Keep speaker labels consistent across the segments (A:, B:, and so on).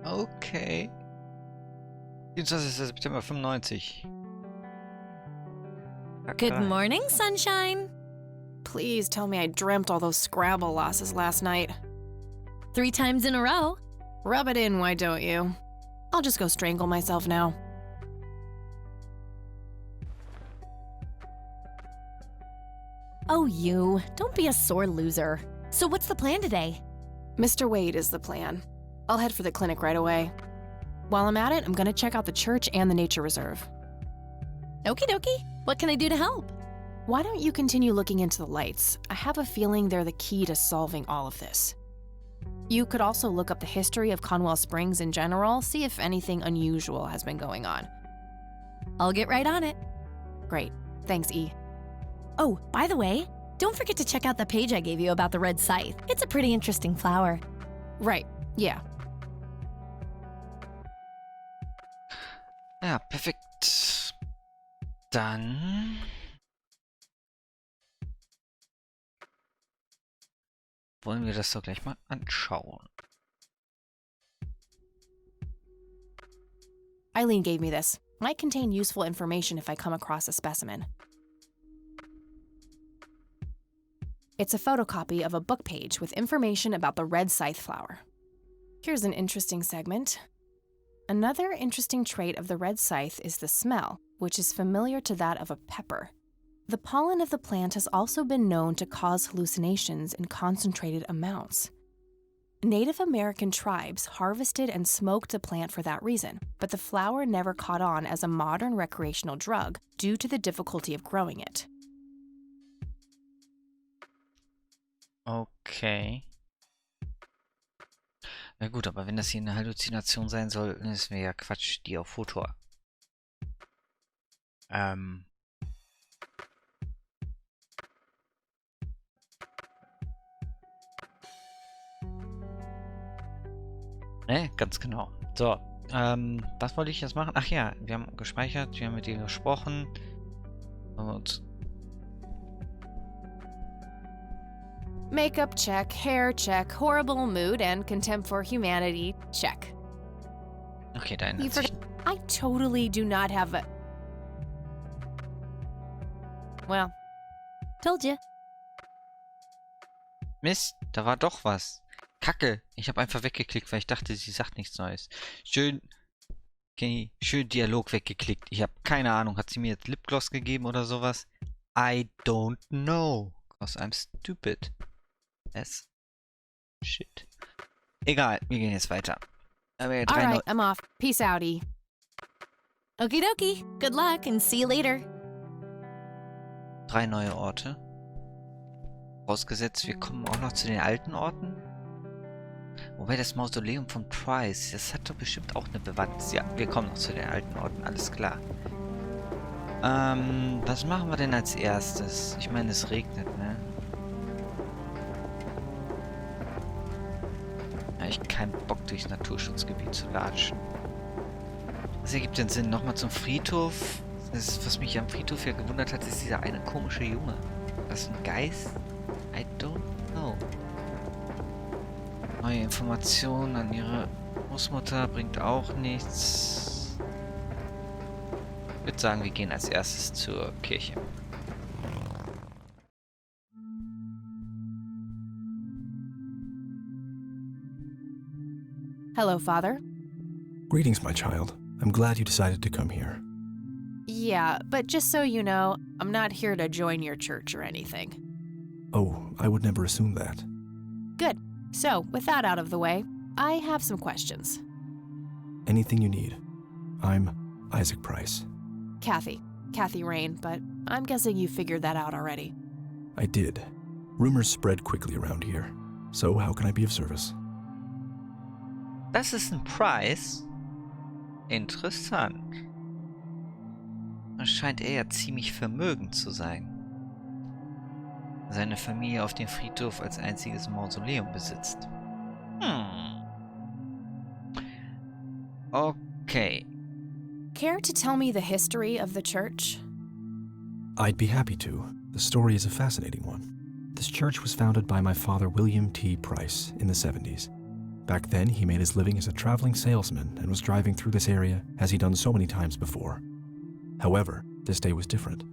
A: Okay. 24. September 95.
B: Good morning, sunshine.
C: Please tell me I dreamt all those Scrabble losses last night.
B: 3 times in a row.
C: Rub it in, why don't you? I'll just go strangle myself now.
B: Oh, you. Don't be a sore loser. So what's the plan today?
C: Mr. Wade is the plan. I'll head for the clinic right away. While I'm at it, I'm gonna check out the church and the nature reserve.
B: Okie dokie. What can I do to help?
C: Why don't you continue looking into the lights? I have a feeling they're the key to solving all of this. You could also look up the history of Conwell Springs in general, see if anything unusual has been going on.
B: I'll get right on it.
C: Great. Thanks, E.
B: Oh, by the way, don't forget to check out the page I gave you about the red scythe. It's a pretty interesting flower.
C: Right. Yeah.
A: Ja, perfekt. Dann... wollen wir das doch gleich mal anschauen.
C: Eileen gave me this. Might contain useful information if I come across a specimen. It's a photocopy of a book page with information about the red scythe flower. Here's an interesting segment. Another interesting trait of the red scythe is the smell, which is familiar to that of a pepper. The pollen of the plant has also been known to cause hallucinations in concentrated amounts. Native American tribes harvested and smoked the plant for that reason, but the flower never caught on as a modern recreational drug due to the difficulty of growing it.
A: Okay. Na gut, aber wenn das hier eine Halluzination sein soll, dann ist mir ja Quatsch, die auf Foto. Ne, ganz genau. So, was wollte ich jetzt machen? Ach ja, wir haben gespeichert, wir haben mit ihr gesprochen. Und
C: Makeup check, hair check, horrible mood and contempt for humanity check.
A: okay, da
C: You
A: ändert sich.
C: forgot. I totally do not have a... Well,
B: Told you.
A: Mist, da war doch was. Kacke, ich habe einfach weggeklickt, weil ich dachte, sie sagt nichts Neues. Schön, okay, schön Dialog weggeklickt. Ich habe keine Ahnung, hat sie mir jetzt Lipgloss gegeben oder sowas? I don't know, cause I'm stupid. As shit. Egal, wir gehen jetzt weiter. Aber ja,
C: all right, I'm off. Peace out, E.
B: Okie dokie. Good luck and see you later.
A: 3 neue Orte. Vorausgesetzt, wir kommen auch noch zu den alten Orten. Wobei das Mausoleum von Price, das hat doch bestimmt auch eine Bewandtnis. Ja, wir kommen noch zu den alten Orten, alles klar. Was machen wir denn als erstes? Ich meine, es regnet, ne? Ja, ich hab keinen Bock, durchs Naturschutzgebiet zu latschen. Das ergibt den Sinn. Nochmal zum Friedhof. Das, was mich am Friedhof ja gewundert hat, ist dieser eine komische Junge. Was, ein Geist? I don't know. Neue Informationen an ihre Großmutter bringt auch nichts. Ich würde sagen, wir gehen als erstes zur Kirche.
C: Hello, Father.
D: Greetings, my child. I'm glad you decided to come here.
C: Yeah, but just so you know, I'm not here to join your church or anything.
D: Oh, I would never assume that.
C: Good. So, with that out of the way, I have some questions.
D: Anything you need. I'm Isaac Price.
C: Kathy Rain, but I'm guessing you figured that out already.
D: I did. Rumors spread quickly around here. So how can I be of service?
A: Das ist ein Price. Interessant. Es scheint er ja ziemlich vermögend zu sein. Seine Familie auf dem Friedhof als einziges Mausoleum besitzt. Okay.
C: Care to tell me the history of the church?
D: I'd be happy to. The story is a fascinating one. This church was founded by my father, William T. Price, in the 70s. Back then, he made his living as a traveling salesman and was driving through this area as he'd done so many times before. However, this day was different.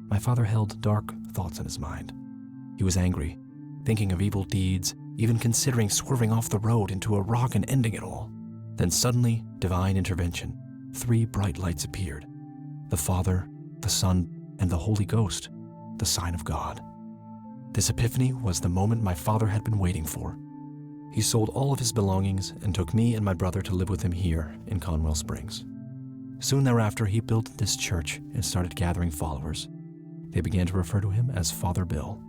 D: My father held dark thoughts in his mind. He was angry, thinking of evil deeds, even considering swerving off the road into a rock and ending it all. Then suddenly, divine intervention. 3 bright lights appeared. The Father, the Son, and the Holy Ghost, the sign of God. This epiphany was the moment my father had been waiting for. He sold all of his belongings and took me and my brother to live with him here in Conwell Springs. Soon thereafter, he built this church and started gathering followers. They began to refer to him as Father Bill.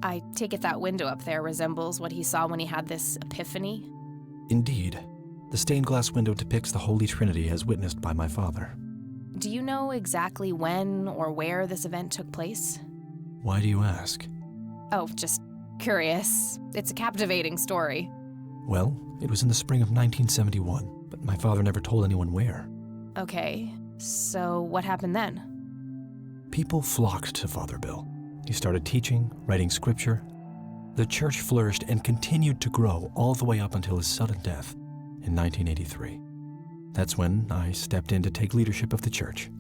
C: I take it that window up there resembles what he saw when he had this epiphany?
D: Indeed, the stained glass window depicts the Holy Trinity as witnessed by my father.
C: Do you know exactly when or where this event took place?
D: Why do you ask?
C: Oh, just curious. It's a captivating story.
D: Well, it was in the spring of 1971, but my father never told anyone where.
C: Okay, so what happened then?
D: People flocked to Father Bill. He started teaching, writing scripture. The church flourished and continued to grow all the way up until his sudden death in 1983. That's when I stepped in to take leadership of the church.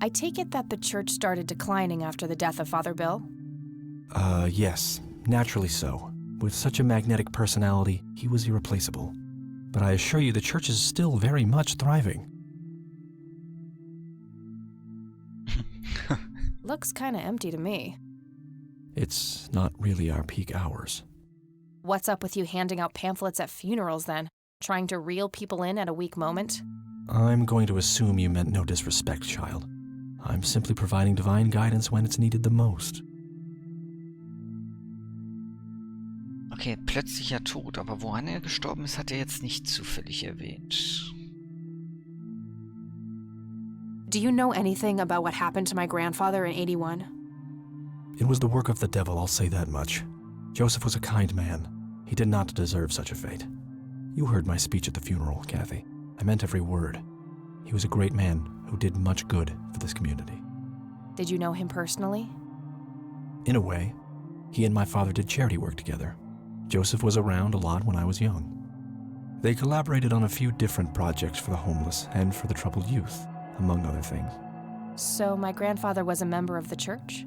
C: I take it that the church started declining after the death of Father Bill?
D: Yes, naturally so. With such a magnetic personality, he was irreplaceable. But I assure you the church is still very much thriving.
C: Looks kinda empty to me.
D: It's not really our peak hours.
C: What's up with you handing out pamphlets at funerals then? Trying to reel people in at a weak moment?
D: I'm going to assume you meant no disrespect, child. I'm simply providing divine guidance when it's needed the most.
A: Okay, plötzlicher Tod, aber woran er gestorben ist, hat er jetzt nicht zufällig erwähnt.
C: Do you know anything about what happened to my grandfather in 81?
D: It was the work of the devil, I'll say that much. Joseph was a kind man. He did not deserve such a fate. You heard my speech at the funeral, Kathy. I meant every word. He was a great man who did much good for this community.
C: Did you know him personally?
D: In a way, he and my father did charity work together. Joseph was around a lot when I was young. They collaborated on a few different projects for the homeless and for the troubled youth, among other things.
C: So my grandfather was a member of the church?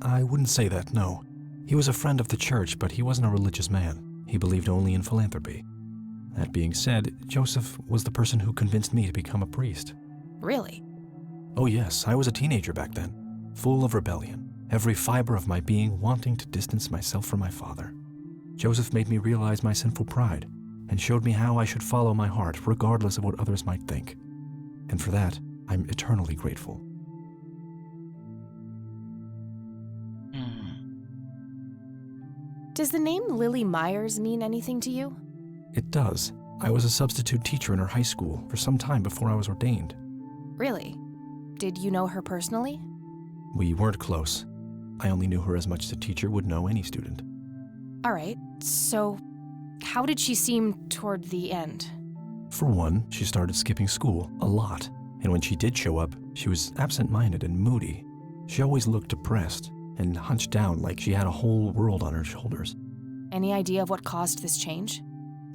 D: I wouldn't say that, no. He was a friend of the church, but he wasn't a religious man. He believed only in philanthropy. That being said, Joseph was the person who convinced me to become a priest.
C: Really?
D: Oh yes, I was a teenager back then, full of rebellion, every fiber of my being wanting to distance myself from my father. Joseph made me realize my sinful pride and showed me how I should follow my heart regardless of what others might think. And for that, I'm eternally grateful.
C: Does the name Lily Myers mean anything to you?
D: It does. I was a substitute teacher in her high school for some time before I was ordained.
C: Really? Did you know her personally?
D: We weren't close. I only knew her as much as a teacher would know any student.
C: All right, so how did she seem toward the end?
D: For one, she started skipping school a lot, and when she did show up, she was absent-minded and moody. She always looked depressed and hunched down like she had a whole world on her shoulders.
C: Any idea of what caused this change?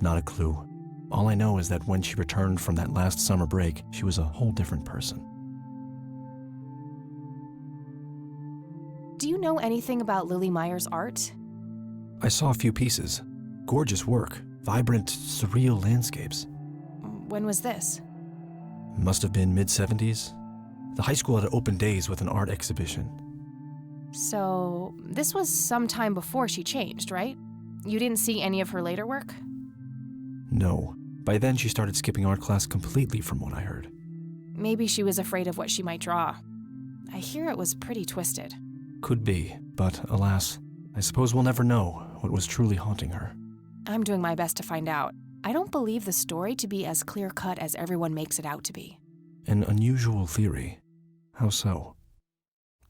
D: Not a clue. All I know is that when she returned from that last summer break, she was a whole different person.
C: Do you know anything about Lily Myers' art?
D: I saw a few pieces. Gorgeous work. Vibrant, surreal landscapes.
C: When was this?
D: Must have been mid-70s. The high school had open days with an art exhibition.
C: So, this was some time before she changed, right? You didn't see any of her later work?
D: No. By then, she started skipping art class completely from what I heard.
C: Maybe she was afraid of what she might draw. I hear it was pretty twisted.
D: Could be, but alas, I suppose we'll never know what was truly haunting her.
C: I'm doing my best to find out. I don't believe the story to be as clear-cut as everyone makes it out to be.
D: An unusual theory. How so?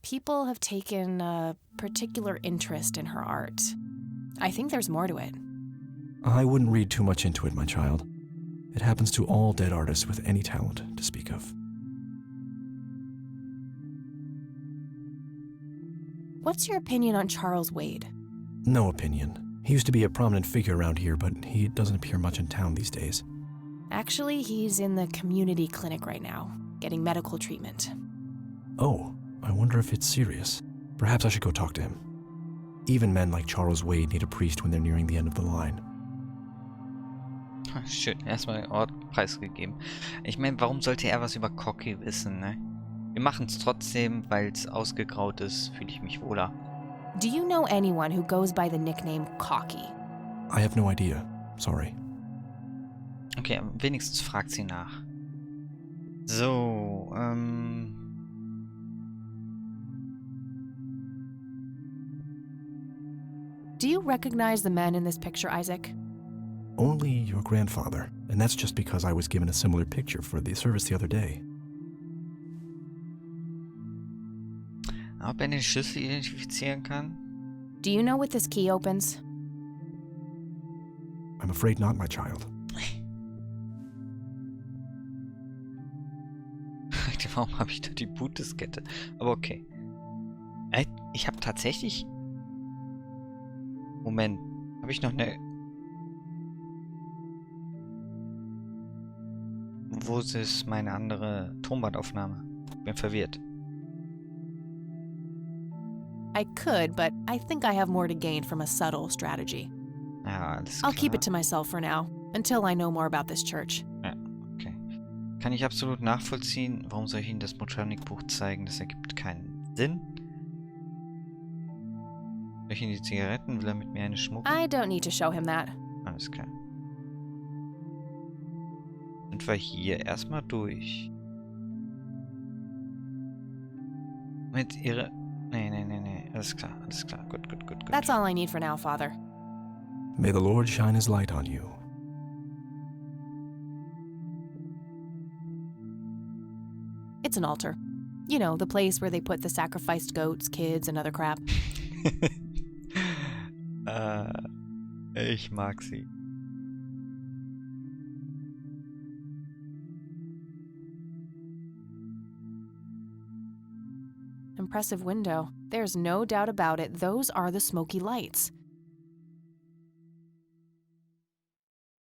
C: People have taken a particular interest in her art. I think there's more to it.
D: I wouldn't read too much into it, my child. It happens to all dead artists with any talent to speak of.
C: What's your opinion on Charles Wade?
D: No opinion. He used to be a prominent figure around here, but he doesn't appear much in town these days.
C: Actually, he's in the community clinic right now, getting medical treatment.
D: Oh, I wonder if it's serious. Perhaps I should go talk to him. Even men like Charles Wade need a priest when they're nearing the end of the line.
A: Schön, erstmal den Ort preisgegeben. Ich meine, warum sollte er was über Cocky wissen, ne? Wir machen es trotzdem, weil es ausgegraut ist, fühle ich mich wohler.
C: Do you know anyone who goes by the nickname Cocky?
D: I have no idea. Sorry.
A: Okay, wenigstens fragt sie nach. So,
C: Do you recognize the men in this picture, Isaac?
D: Only your grandfather, and that's just because I was given a similar picture for the service the other day.
A: ob er den Schlüssel identifizieren kann?
C: Do you know what this key opens?
D: I'm afraid not, my child.
A: Warum habe ich da die Bootdiskette? Aber okay. Ich habe tatsächlich... Moment. Habe ich noch eine... Wo ist meine andere Tonbandaufnahme? Bin verwirrt.
C: I could, but I think I have more to gain from a subtle strategy.
A: Ja, alles klar.
C: I'll keep it to myself for now, until I know more about this church.
A: Ja, okay. Kann ich absolut nachvollziehen. Warum soll ich Ihnen das Motronic-Buch zeigen? Das ergibt keinen Sinn. Soll ich Ihnen die Zigaretten? Will er mit mir eine schmuggeln?
C: I don't need to show him that.
A: Alles klar. Sind wir hier erstmal durch. Mit ihrer... Nee. Alles klar. Gut.
C: That's all I need for now, Father.
D: May the Lord shine his light on you.
C: It's an altar. You know, the place where they put the sacrificed goats, kids, and other crap.
A: Ich mag sie.
C: Impressive window. There's no doubt about it. Those are the smoky lights.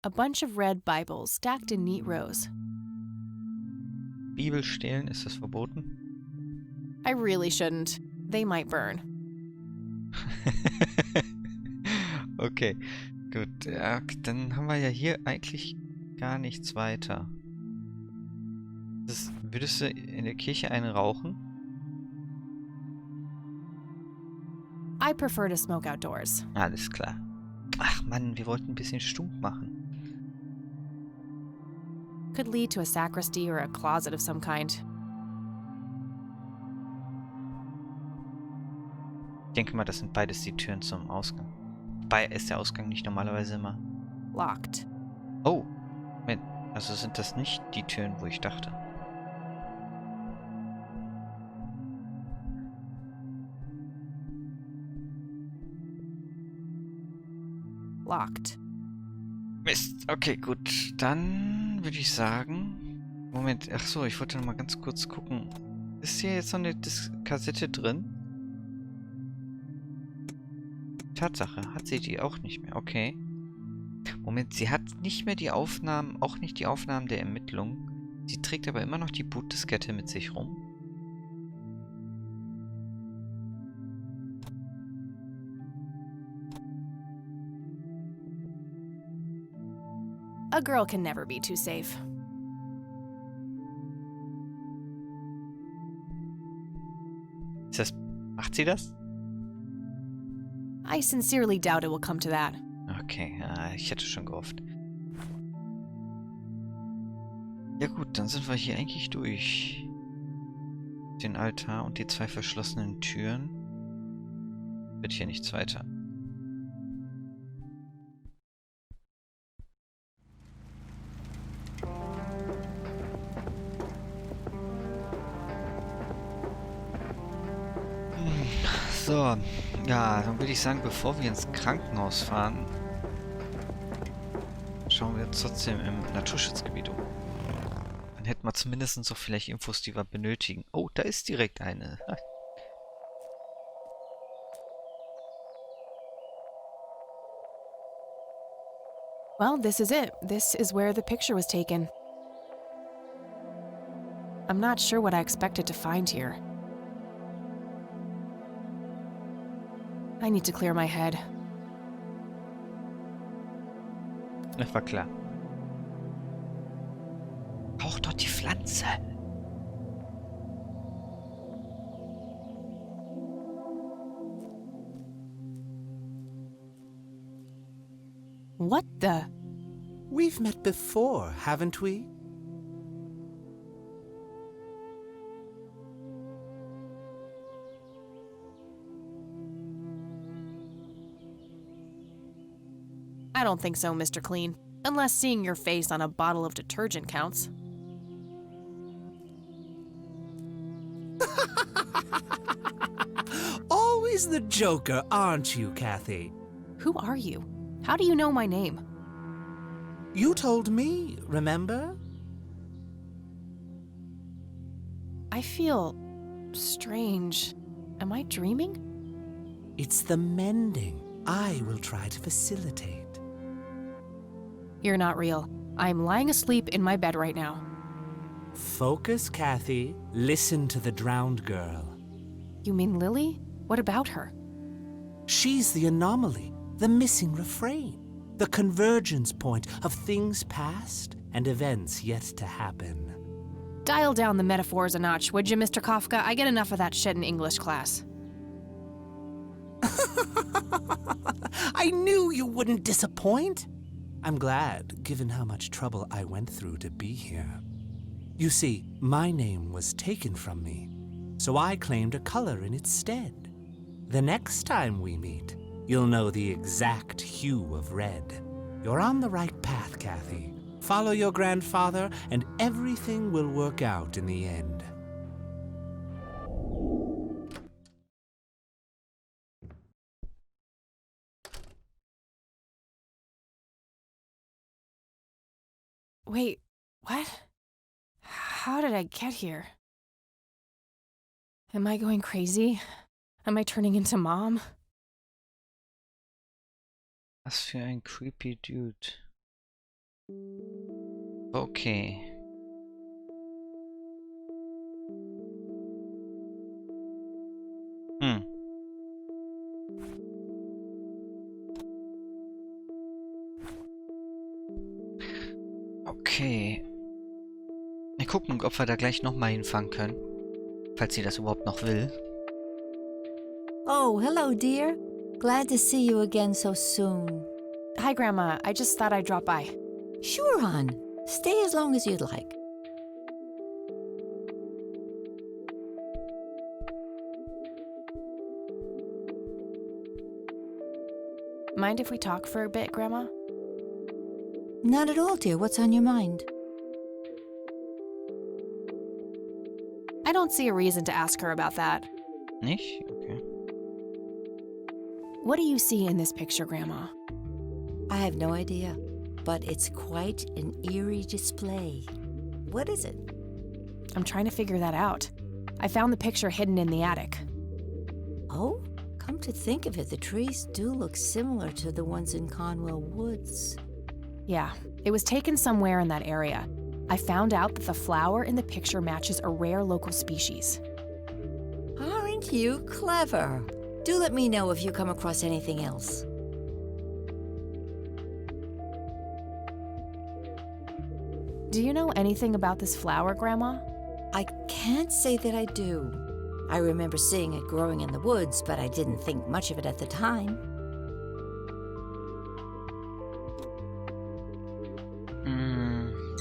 C: A bunch of red Bibles stacked in neat rows.
A: Bibel stehlen, ist das verboten?
C: I really shouldn't. They might burn.
A: Okay, gut. Ja, dann haben wir ja hier eigentlich gar nichts weiter. Würdest du in der Kirche einen rauchen?
C: I prefer to smoke outdoors.
A: Alles klar. Ach Mann, wir wollten ein bisschen stunk machen.
C: Could lead to a sacristy or a closet of some kind.
A: Ich denke mal, das sind beides die Türen zum Ausgang. Wobei ist der Ausgang nicht normalerweise immer...
C: Locked.
A: Oh, Moment. Also sind das nicht die Türen, wo ich dachte.
C: Locked.
A: Mist. Okay, gut. Dann würde ich sagen... Moment. Ach so, ich wollte noch mal ganz kurz gucken. Ist hier jetzt noch eine Kassette drin? Tatsache. Hat sie die auch nicht mehr? Okay. Moment, sie hat nicht mehr die Aufnahmen, auch nicht die Aufnahmen der Ermittlungen. Sie trägt aber immer noch die Bootdiskette mit sich rum.
C: A girl can never be too safe.
A: Ist das... Macht sie das?
C: I sincerely doubt it will come to that.
A: Okay, ich hätte schon gehofft. Ja gut, dann sind wir hier eigentlich durch. Den Altar und die zwei verschlossenen Türen. Wird hier nichts weiter. So, ja, dann würde ich sagen, bevor wir ins Krankenhaus fahren, schauen wir uns trotzdem im Naturschutzgebiet um. Dann hätten wir zumindest so vielleicht Infos, die wir benötigen. Oh, da ist direkt eine.
C: Well, this is it. This is where the picture was taken. I'm not sure what I expected to find here. I need to clear my head.
A: Das war klar. Rauch dort die Pflanze.
C: What the?
E: We've met before, haven't we?
C: I don't think so, Mr. Clean. Unless seeing your face on a bottle of detergent counts.
E: Always the joker, aren't you, Kathy?
C: Who are you? How do you know my name?
E: You told me, remember?
C: I feel strange. Am I dreaming?
E: It's the mending I will try to facilitate.
C: You're not real. I'm lying asleep in my bed right now.
E: Focus, Kathy. Listen to the drowned girl.
C: You mean Lily? What about her?
E: She's the anomaly, the missing refrain, the convergence point of things past and events yet to happen.
C: Dial down the metaphors a notch, would you, Mr. Kafka? I get enough of that shit in English class.
E: I knew you wouldn't disappoint. I'm glad, given how much trouble I went through to be here. You see, my name was taken from me, so I claimed a color in its stead. The next time we meet, you'll know the exact hue of red. You're on the right path, Kathy. Follow your grandfather, and everything will work out in the end.
C: Wait, what? How did I get here? Am I going crazy? Am I turning into Mom?
A: Was für ein creepy Dude. Okay. Hm. Okay. Wir gucken, ob wir da gleich nochmal hinfahren können. Falls sie das überhaupt noch will.
F: Oh, hello, dear. Glad to see you again so soon.
C: Hi, Grandma. I just thought I'd drop by.
F: Sure, hon. Stay as long as you'd like.
C: Mind if we talk for a bit, Grandma?
F: Not at all, dear. What's on your mind?
C: I don't see a reason to ask her about that.
A: Nicht? Okay.
C: What do you see in this picture, Grandma?
F: I have no idea, but it's quite an eerie display. What is it?
C: I'm trying to figure that out. I found the picture hidden in the attic.
F: Oh, come to think of it, the trees do look similar to the ones in Conwell Woods.
C: Yeah, it was taken somewhere in that area. I found out that the flower in the picture matches a rare local species.
F: Aren't you clever? Do let me know if you come across anything else.
C: Do you know anything about this flower, Grandma?
F: I can't say that I do. I remember seeing it growing in the woods, but I didn't think much of it at the time.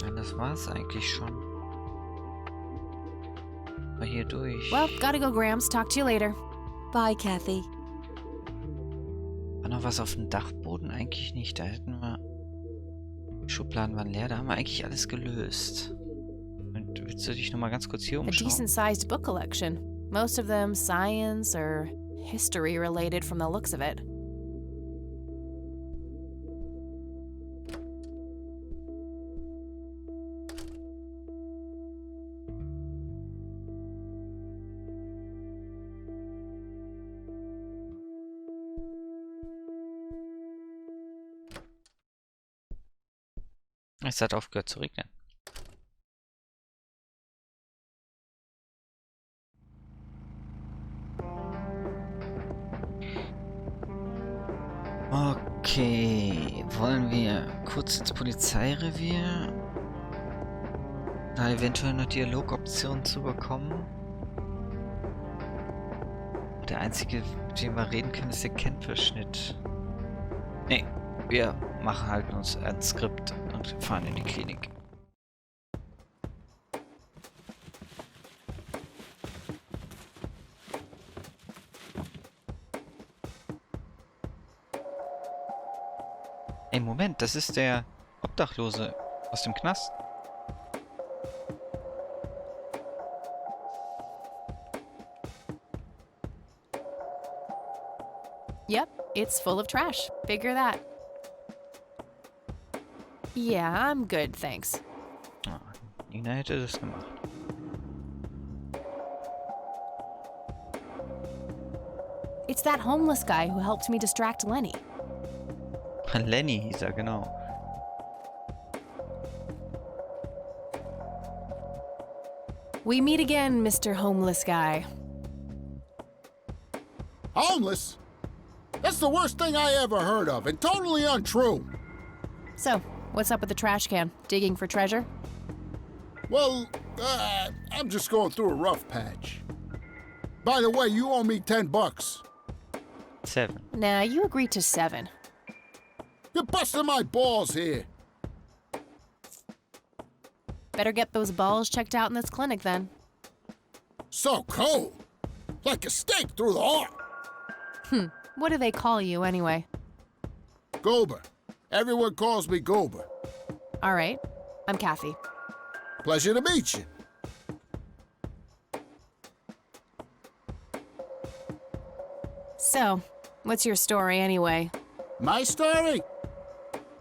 A: Ja, das war's eigentlich schon. Mal hier durch.
C: Well, gotta go, Grams. Talk to you later.
F: Bye, Kathy.
A: War noch was auf dem Dachboden? Eigentlich nicht. Da hätten wir... Schubladen waren leer. Da haben wir eigentlich alles gelöst. Und willst du dich nochmal ganz kurz hier
C: A
A: umschauen?
C: decent-sized book collection. Most of them science or history related from the looks of it.
A: Es hat aufgehört zu regnen. Okay, wollen wir kurz ins Polizeirevier? Da eventuell noch Dialogoptionen zu bekommen? Der einzige, mit dem wir reden können, ist der Kennverschnitt. Nee, wir machen halt uns ein Skript und fahren in die Klinik. Ey, Moment, das ist der Obdachlose aus dem Knast.
C: Yep, it's full of trash. Figure that. Yeah, I'm good, thanks.
A: Ah, Nina hätte das gemacht.
C: It's that homeless guy who helped me distract Lenny.
A: Lenny hieß er, genau.
C: We meet again, Mr. Homeless Guy.
G: Homeless? That's the worst thing I ever heard of, and totally untrue.
C: So, what's up with the trash can? Digging for treasure?
G: Well, I'm just going through a rough patch. By the way, you owe me $10.
A: 7.
C: Nah, you agreed to 7.
G: You're busting my balls here.
C: Better get those balls checked out in this clinic then.
G: So cold. Like a stake through the heart.
C: What do they call you anyway?
G: Gober. Everyone calls me Gober.
C: All right, I'm Kathy.
G: Pleasure to meet you.
C: So, what's your story anyway?
G: My story?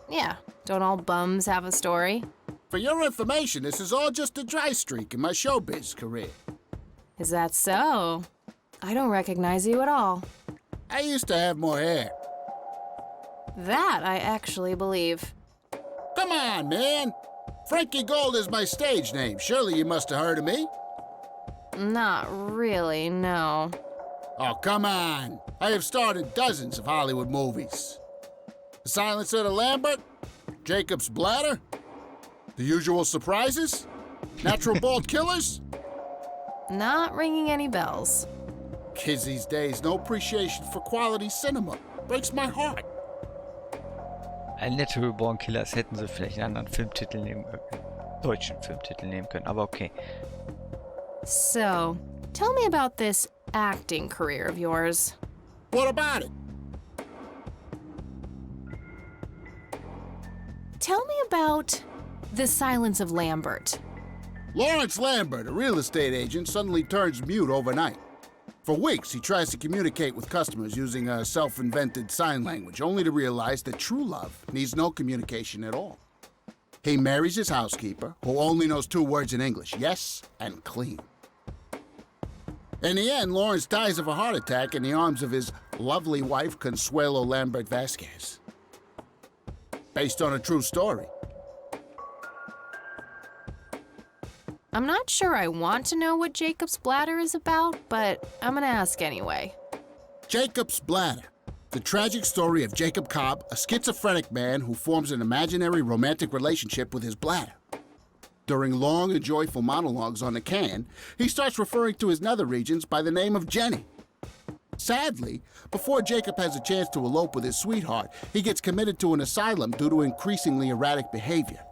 C: Yeah, don't all bums have a story?
G: For your information, this is all just a dry streak in my showbiz career.
C: Is that so? I don't recognize you at all.
G: I used to have more hair.
C: That I actually believe.
G: Come on, man. Frankie Gold is my stage name. Surely you must have heard of me.
C: Not really, no.
G: Oh, come on. I have starred in dozens of Hollywood movies. The Silence of the Lambert, Jacob's Bladder, The Usual Surprises, Natural Bald Killers.
C: Not ringing any bells.
G: Kids these days, no appreciation for quality cinema. Breaks my heart.
A: Ein Natural Born Killers hätten sie vielleicht einen anderen Filmtitel nehmen können. Deutschen Filmtitel nehmen können, aber okay.
C: So, tell me about this acting career of yours.
G: What about it?
C: Tell me about The Silence of Lambert.
G: Lawrence Lambert, a real estate agent, suddenly turns mute overnight. For weeks, he tries to communicate with customers using a self-invented sign language, only to realize that true love needs no communication at all. He marries his housekeeper, who only knows 2 words in English, yes and clean. In the end, Lawrence dies of a heart attack in the arms of his lovely wife, Consuelo Lambert Vasquez. Based on a true story.
C: I'm not sure I want to know what Jacob's Bladder is about, but I'm gonna ask anyway.
G: Jacob's Bladder. The tragic story of Jacob Cobb, a schizophrenic man who forms an imaginary romantic relationship with his bladder. During long and joyful monologues on the can, he starts referring to his nether regions by the name of Jenny. Sadly, before Jacob has a chance to elope with his sweetheart, he gets committed to an asylum due to increasingly erratic behavior.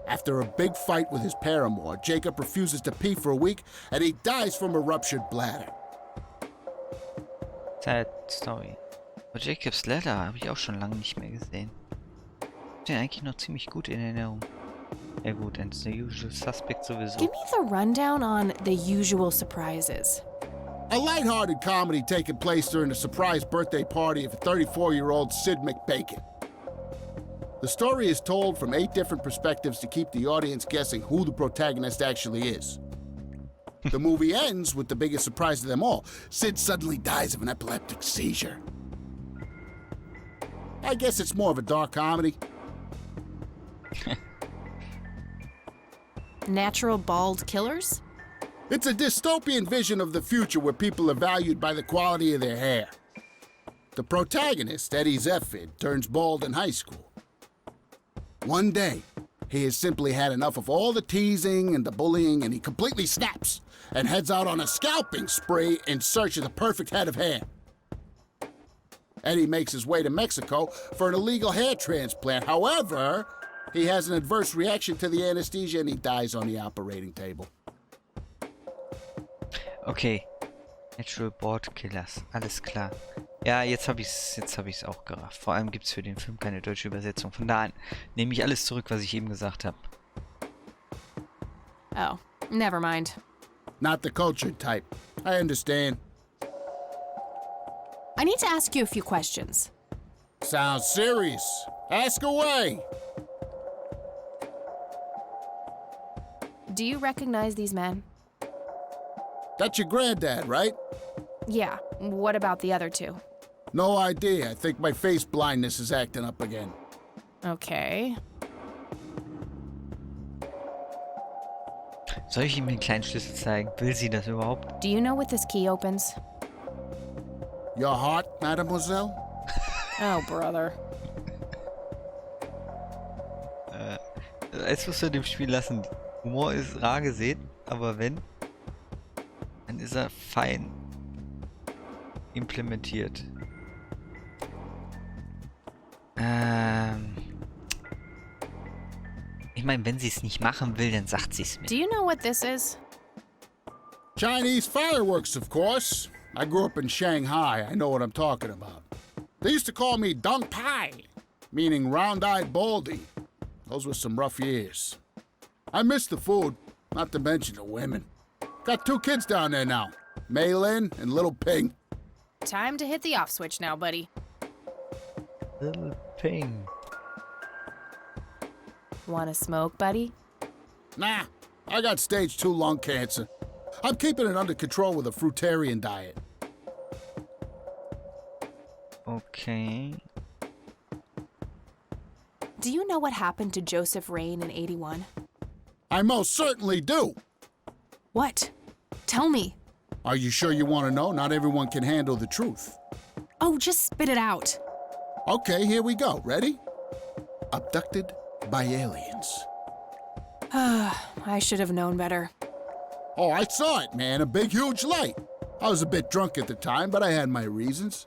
G: After a big fight with his paramour, Jacob refuses to pee for a week and he dies from a ruptured bladder.
A: Sad Story. Aber Jacob's Ladder habe ich auch schon lange nicht mehr gesehen. Ich den eigentlich noch ziemlich gut in Erinnerung. Ja gut, and The Usual Suspect sowieso.
C: Give me the rundown on The Usual Surprises.
G: A lighthearted comedy taking place during the surprise birthday party of 34-year-old Sid McBacon. The story is told from 8 different perspectives to keep the audience guessing who the protagonist actually is. The movie ends with the biggest surprise of them all. Sid suddenly dies of an epileptic seizure. I guess it's more of a dark comedy.
C: Natural bald killers?
G: It's a dystopian vision of the future where people are valued by the quality of their hair. The protagonist, Eddie Zephyr, turns bald in high school. One day, he has simply had enough of all the teasing and the bullying, and he completely snaps and heads out on a scalping spree in search of the perfect head of hair. Eddie makes his way to Mexico for an illegal hair transplant. However, he has an adverse reaction to the anesthesia and he dies on the operating table.
A: Okay. Natural Board Killers. Alles klar. Ja, jetzt hab ich's auch gerafft. Vor allem gibt's für den Film keine deutsche Übersetzung. Von da an nehme ich alles zurück, was ich eben gesagt habe.
C: Oh, never mind.
G: Not the cultured type. I understand.
C: I need to ask you a few questions.
G: Sounds serious. Ask away.
C: Do you recognize these men?
G: That's your granddad, right?
C: Yeah, what about the other two?
G: No idea. I think my face blindness is acting up again.
C: Okay.
A: Soll ich ihm den kleinen Schlüssel zeigen? Will sie das überhaupt?
C: Do you know what this key opens?
G: Your heart, mademoiselle?
C: Oh, brother.
A: Es musst du dem Spiel lassen. Humor ist rar gesät, aber wenn, dann ist er fein implementiert. Ich meine, wenn sie es nicht machen will, dann sagt sie es mir.
C: Do you know what this is?
G: Chinese fireworks, of course. I grew up in Shanghai. I know what I'm talking about. They used to call me Dong Pai, meaning round-eyed baldy. Those were some rough years. I miss the food, not to mention the women. Got 2 kids down there now, Mei Lin and Little Ping.
C: Time to hit the off switch now, buddy.
A: Little Ping.
C: Wanna smoke, buddy?
G: Nah, I got stage 2 lung cancer. I'm keeping it under control with a fruitarian diet.
A: Okay.
C: Do you know what happened to Joseph Rain in 81?
G: I most certainly do.
C: What? Tell me.
G: Are you sure you want to know? Not everyone can handle the truth.
C: Oh, just spit it out.
G: Okay, here we go. Ready? Abducted by aliens.
C: I should have known better.
G: Oh, I saw it, man. A big, huge light. I was a bit drunk at the time, but I had my reasons.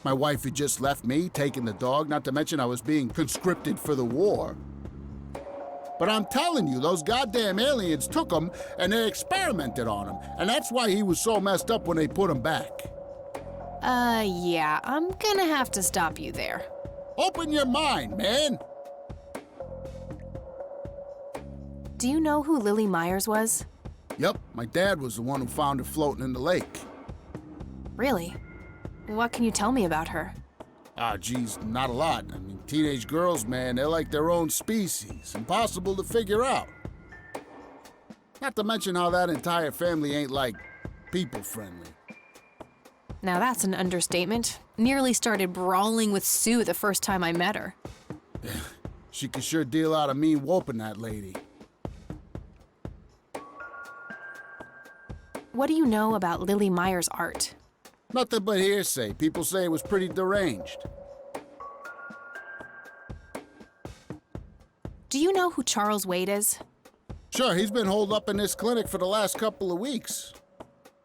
G: My wife had just left me, taking the dog, not to mention I was being conscripted for the war. But I'm telling you, those goddamn aliens took him and they experimented on him. And that's why he was so messed up when they put him back.
C: Yeah, I'm gonna have to stop you there.
G: Open your mind, man.
C: Do you know who Lily Myers was?
G: Yep, my dad was the one who found her floating in the lake.
C: Really? What can you tell me about her?
G: Ah, geez, not a lot. I mean, teenage girls, man, they're like their own species. Impossible to figure out. Not to mention how that entire family ain't, like, people-friendly.
C: Now that's an understatement. Nearly started brawling with Sue the first time I met her.
G: She could sure deal out a mean whooping, that lady.
C: What do you know about Lily Myers' art?
G: Nothing but hearsay. People say it was pretty deranged.
C: Do you know who Charles Wade is?
G: Sure, he's been holed up in this clinic for the last couple of weeks.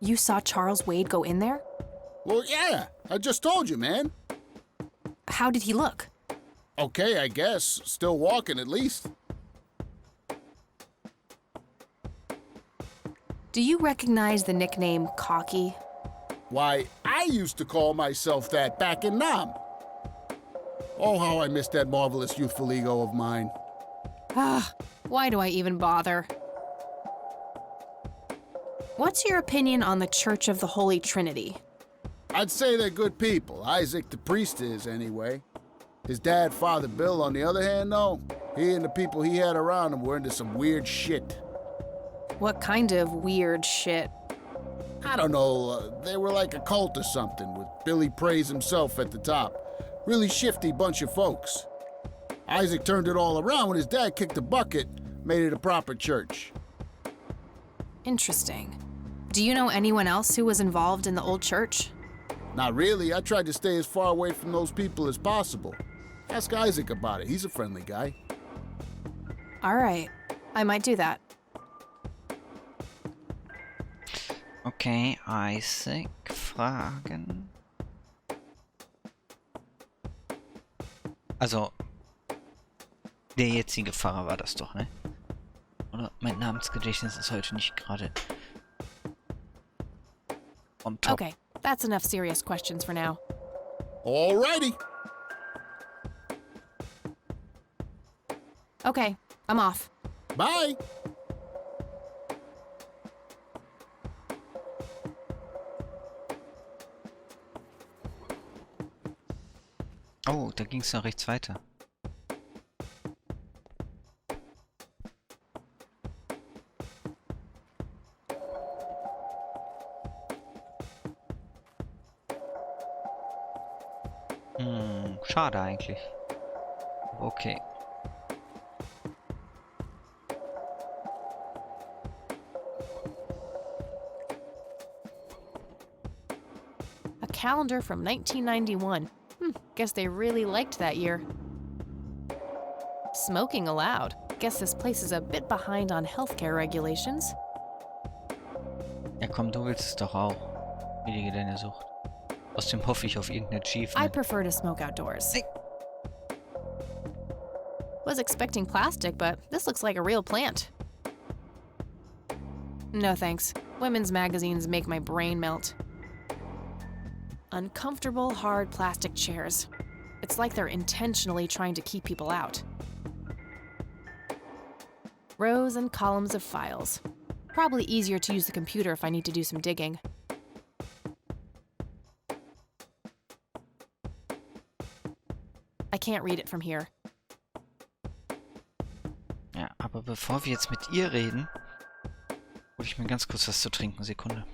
C: You saw Charles Wade go in there?
G: Well, yeah, I just told you, man.
C: How did he look?
G: Okay, I guess. Still walking, at least.
C: Do you recognize the nickname Cocky?
G: Why, I used to call myself that back in Nam. Oh, how I miss that marvelous youthful ego of mine.
C: Why do I even bother? What's your opinion on the Church of the Holy Trinity?
G: I'd say they're good people. Isaac the priest is, anyway. His dad, Father Bill, on the other hand, though, he and the people he had around him were into some weird shit.
C: What kind of weird shit?
G: I don't know, they were like a cult or something, with Billy Praise himself at the top. Really shifty bunch of folks. Isaac turned it all around when his dad kicked the bucket, made it a proper church.
C: Interesting. Do you know anyone else who was involved in the old church?
G: Not really. I tried to stay as far away from those people as possible. Ask Isaac about it. He's a friendly guy.
C: All right. I might do that.
A: Okay, Isaac fragen. Also, der jetzige Fahrer war das doch, ne? Oder mein Namensgedächtnis ist heute nicht gerade on top.
C: Okay, that's enough serious questions for now.
G: Alrighty.
C: Okay, I'm off.
G: Bye.
A: Oh, da ging es nach rechts weiter. Schade eigentlich. Okay.
C: A calendar from 1991. Guess they really liked that year. Smoking allowed. Guess this place is a bit behind on healthcare regulations.
A: Ja komm, du willst es doch auch. Erledige deine Sucht. Außerdem hoffe ich auf irgendein
C: I
A: Achievement.
C: prefer to smoke outdoors.
A: Hey.
C: Was expecting plastic, but this looks like a real plant. No thanks. Women's magazines make my brain melt. Uncomfortable, hard plastic chairs. It's like they're intentionally trying to keep people out. Rows and columns of files. Probably easier to use the computer if I need to do some digging. I can't read it from here.
A: Ja, aber bevor wir jetzt mit ihr reden, hole ich mir ganz kurz was zu trinken. Sekunde.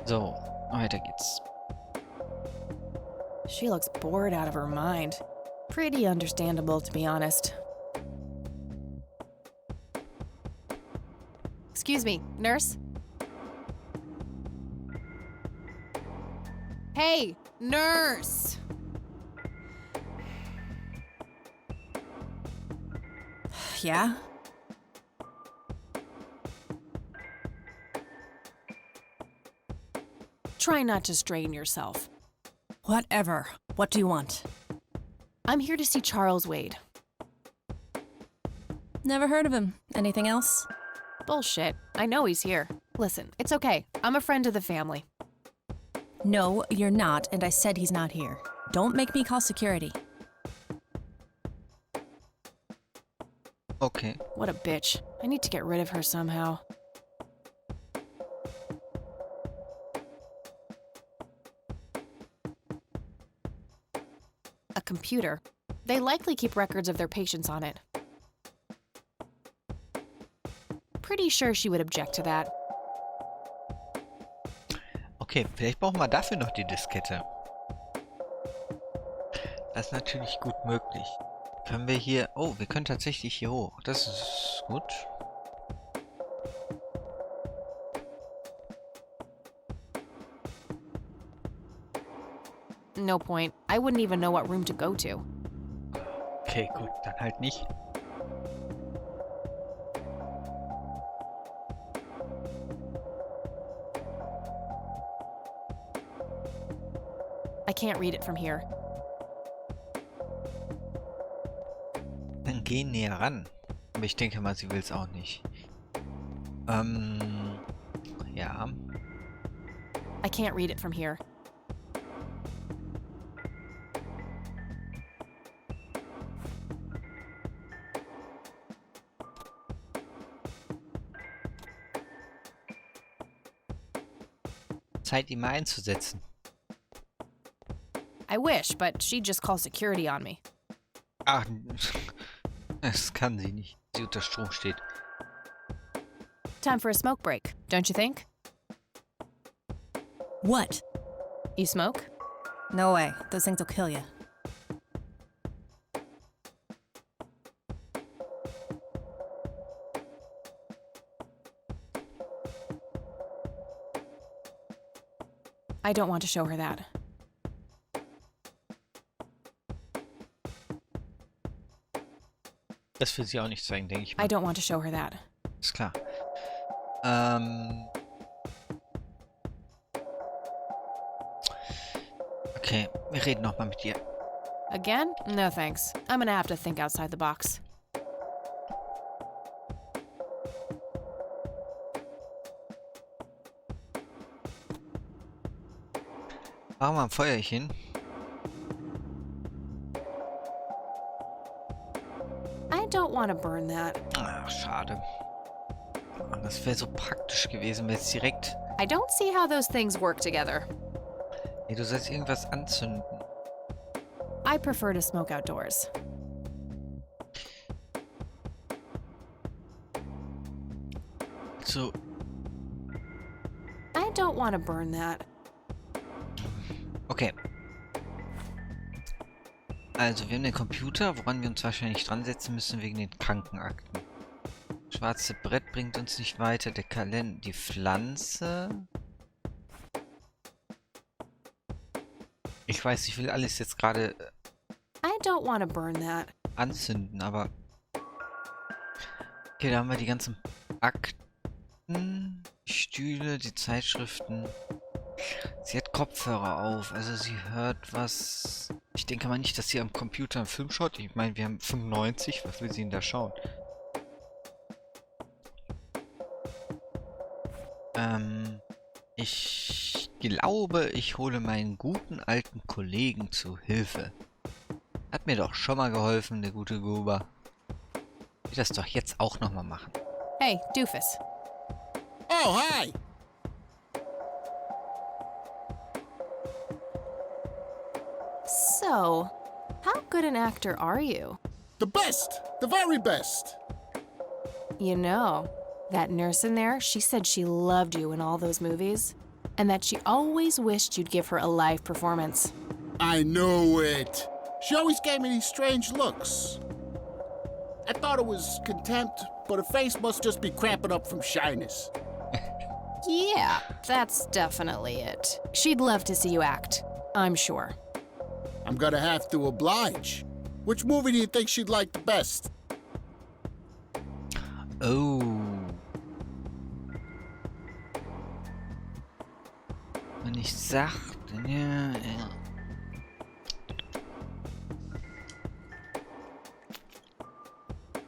A: So, weiter geht's.
C: She looks bored out of her mind. Pretty understandable, to be honest. Excuse me, nurse? Hey, nurse! Yeah? Try not to strain yourself.
B: Whatever. What do you want?
C: I'm here to see Charles Wade.
B: Never heard of him. Anything else?
C: Bullshit. I know he's here. Listen, it's okay. I'm a friend of the family.
B: No, you're not, and I said he's not here. Don't make me call security.
A: Okay.
C: What a bitch. I need to get rid of her somehow. A computer. They likely keep records of their patients on it. Pretty sure she would object to that.
A: Okay, vielleicht brauchen wir dafür noch die Diskette. Das ist natürlich gut möglich. Können wir hier... Oh, wir können tatsächlich hier hoch. Das ist gut.
C: No point. I wouldn't even know what room to go to.
A: Okay, gut, dann halt nicht.
C: I can't read it from here.
A: Dann geh näher ran. Aber ich denke mal, sie will es auch nicht. Ja.
C: I can't read it from here.
A: Zeit, ihn mal einzusetzen.
C: I wish, but she'd just call security on me.
A: Ach, das kann sie nicht. Sie unter Strom steht.
C: Time for a smoke break, don't you think?
H: What?
C: You smoke?
H: No way. Those things will kill you.
C: I don't want to show her that.
A: Das will sie auch nicht zeigen, denke ich
C: I
A: mal.
C: don't want to show her that.
A: Ist klar. Okay, wir reden nochmal mit ihr.
C: Again? No thanks. I'm gonna have to think outside the box.
A: Machen wir ein Feuerchen.
C: I don't want to burn that.
A: Ach, schade. Das wäre so praktisch gewesen, wenn es direkt...
C: I don't see how those things work together.
A: Ey, du sollst irgendwas anzünden.
C: I prefer to smoke outdoors.
A: So,
C: I don't want to burn that.
A: okay. Also, wir haben den Computer, woran wir uns wahrscheinlich dran setzen müssen wegen den Krankenakten. Schwarze Brett bringt uns nicht weiter. Der Kalender, die Pflanze. Ich weiß, ich will alles jetzt gerade
C: I don't want to burn that.
A: anzünden, aber... Okay, da haben wir die ganzen Akten, die Stühle, die Zeitschriften. Sie hat Kopfhörer auf, also sie hört was... Ich denke mal nicht, dass sie am Computer einen Film schaut. Ich meine, wir haben 95, was will sie denn da schauen? Ich glaube, ich hole meinen guten alten Kollegen zu Hilfe. Hat mir doch schon mal geholfen, der gute Gruber. Ich will das doch jetzt auch nochmal machen.
C: Hey, doofus.
G: Oh, hi!
C: So, how good an actor are you?
G: The best! The very best!
C: You know, that nurse in there, she said she loved you in all those movies, and that she always wished you'd give her a live performance.
G: I know it. She always gave me these strange looks. I thought it was contempt, but her face must just be cramping up from shyness.
C: Yeah, that's definitely it. She'd love to see you act, I'm sure.
G: I'm gonna have to oblige. Which movie do you think she'd like the best?
A: Oh. Wenn ich sagte, ja.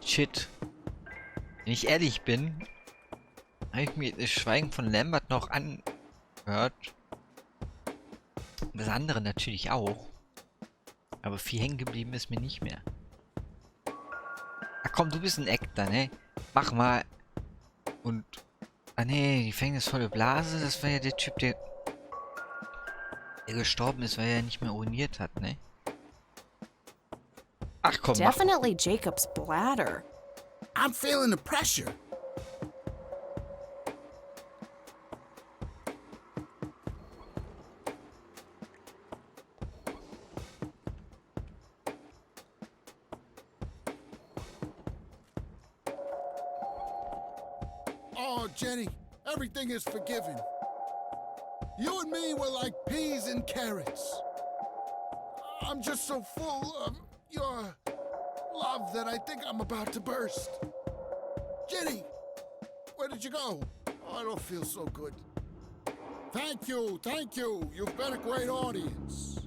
A: Shit. Wenn ich ehrlich bin, habe ich mir das Schweigen von Lambert noch angehört. Das andere natürlich auch. Aber viel hängen geblieben ist mir nicht mehr. Ach komm, du bist ein Actor, ne? Mach mal. Und... Ah ne, die verhängnisvolle Blase, das war ja der Typ, der gestorben ist, weil er nicht mehr uriniert hat, ne? Ach komm, mach.
C: Definitely Jacob's bladder.
G: I'm feeling the pressure. Oh, Jenny, everything is forgiven. You and me were like peas and carrots. I'm just so full of your love that I think I'm about to burst. Ginny, where did you go? Oh, I don't feel so good. Thank you, thank you. You've been a great audience.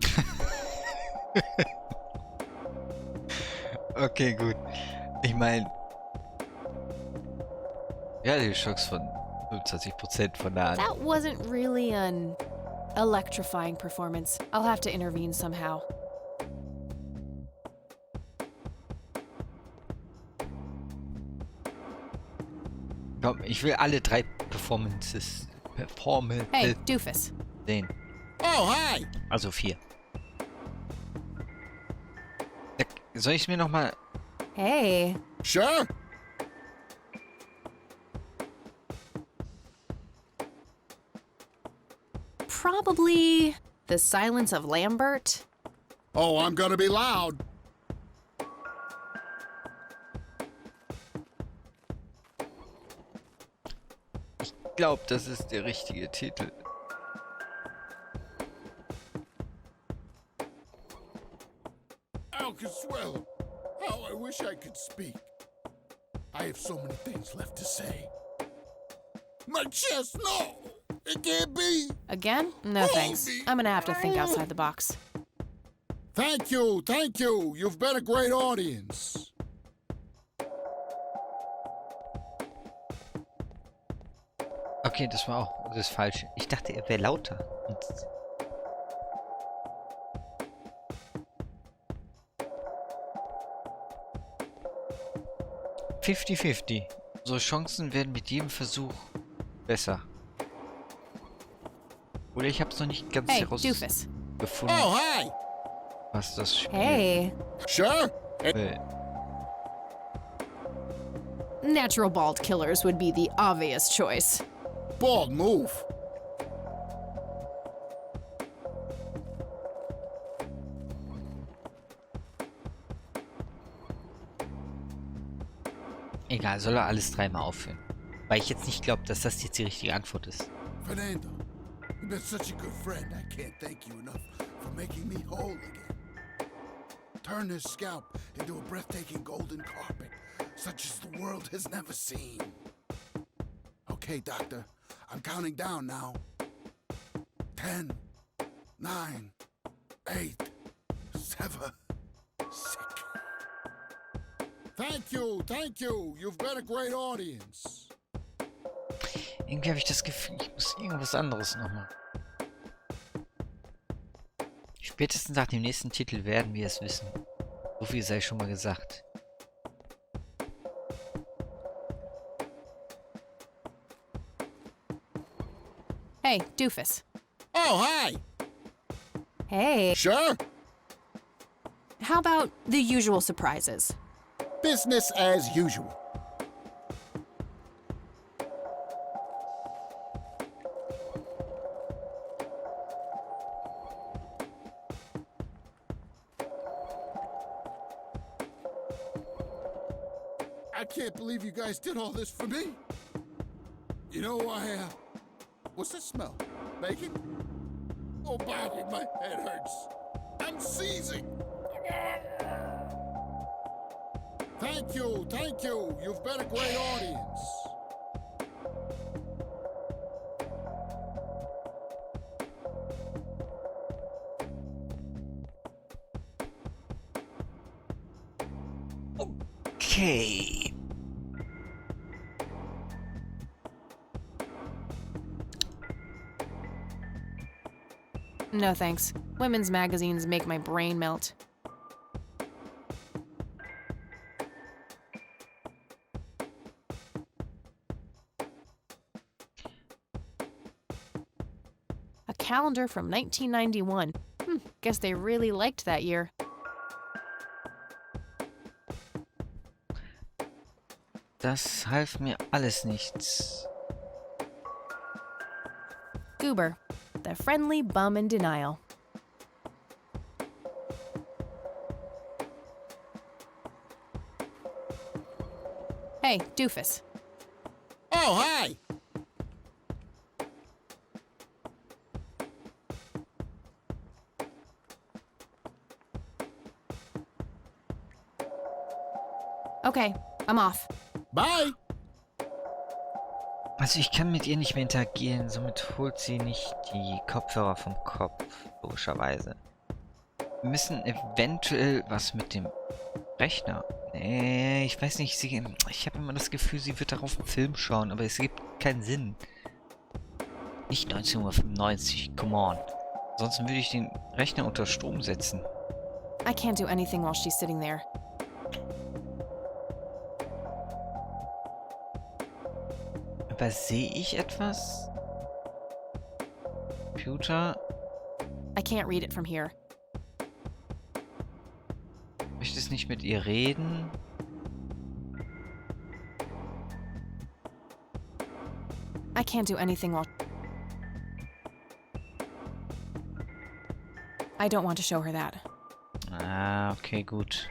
A: Okay, gut. Ich meine, ja, die Chance von 25% von der an.
C: That wasn't really an electrifying performance. I'll have to intervene somehow.
A: Komm, ich will alle 3 Performances
C: Hey, Doofus.
A: sehen.
G: Oh, hi.
A: Also 4. Soll ich mir nochmal...
C: Hey.
G: Sure.
C: Probably The Silence of Lambert.
G: Oh, I'm gonna be loud.
A: Ich glaube, das ist der richtige Titel.
G: Alcaswell, how I wish I could speak. I have so many things left to say. My chest, no! It can't be!
C: Again? No thanks. I'm gonna have to think outside the box.
G: Thank you, thank you. You've been a great audience.
A: Okay, das war auch das Falsche. Ich dachte, er wäre lauter. Und 50-50. Unsere Chancen werden mit jedem Versuch besser. Oder ich habe es noch nicht ganz
C: Hey, Doofus.
A: herausgefunden,
G: Oh, hi!
A: was das Spiel
C: Hey.
G: Sure?
A: will.
C: Natural bald killers would be the obvious choice.
G: Bald move.
A: Egal, soll er alles 3-mal aufführen. Weil ich jetzt nicht glaube, dass das jetzt die richtige Antwort ist.
G: Fernando, you've been such a good friend. I can't thank you enough for making me whole again. Turn this scalp into a breathtaking golden carpet, such as the world has never seen. Okay, Doctor, I'm counting down now. 10, 9, 8, 7, 6. Thank you, thank you. You've been a great audience.
A: Irgendwie habe ich das Gefühl, ich muss irgendwas anderes nochmal. Spätestens nach dem nächsten Titel werden wir es wissen. So viel sei schon mal gesagt.
C: Hey, Doofus.
G: Oh, hi.
C: Hey.
G: Sure.
C: How about the usual surprises?
G: Business as usual. I can't believe you guys did all this for me. You know, what's that smell? Bacon? Oh, Bobby, my head hurts. I'm seizing. Thank you, thank you. You've been a great audience.
A: Okay.
C: No thanks. Women's magazines make my brain melt. A calendar from 1991. Guess they really liked that year.
A: Das half mir alles nichts.
C: Goober, the friendly bum in denial. Hey, Doofus.
G: Oh, hi.
C: Okay, I'm off.
G: Bye!
A: Also ich kann mit ihr nicht mehr interagieren, somit holt sie nicht die Kopfhörer vom Kopf, logischerweise. Wir müssen eventuell was mit dem Rechner. Nee, ich weiß nicht, ich habe immer das Gefühl, sie wird darauf einen Film schauen, aber es gibt keinen Sinn. Nicht 1995 Uhr, come on. Ansonsten würde ich den Rechner unter Strom setzen.
C: I can't do anything while she's sitting there.
A: Aber sehe ich etwas? Computer?
C: I can't read it from here.
A: Möchtest nicht mit ihr reden?
C: I can't do anything while... I don't want to show her that.
A: Ah, okay, gut.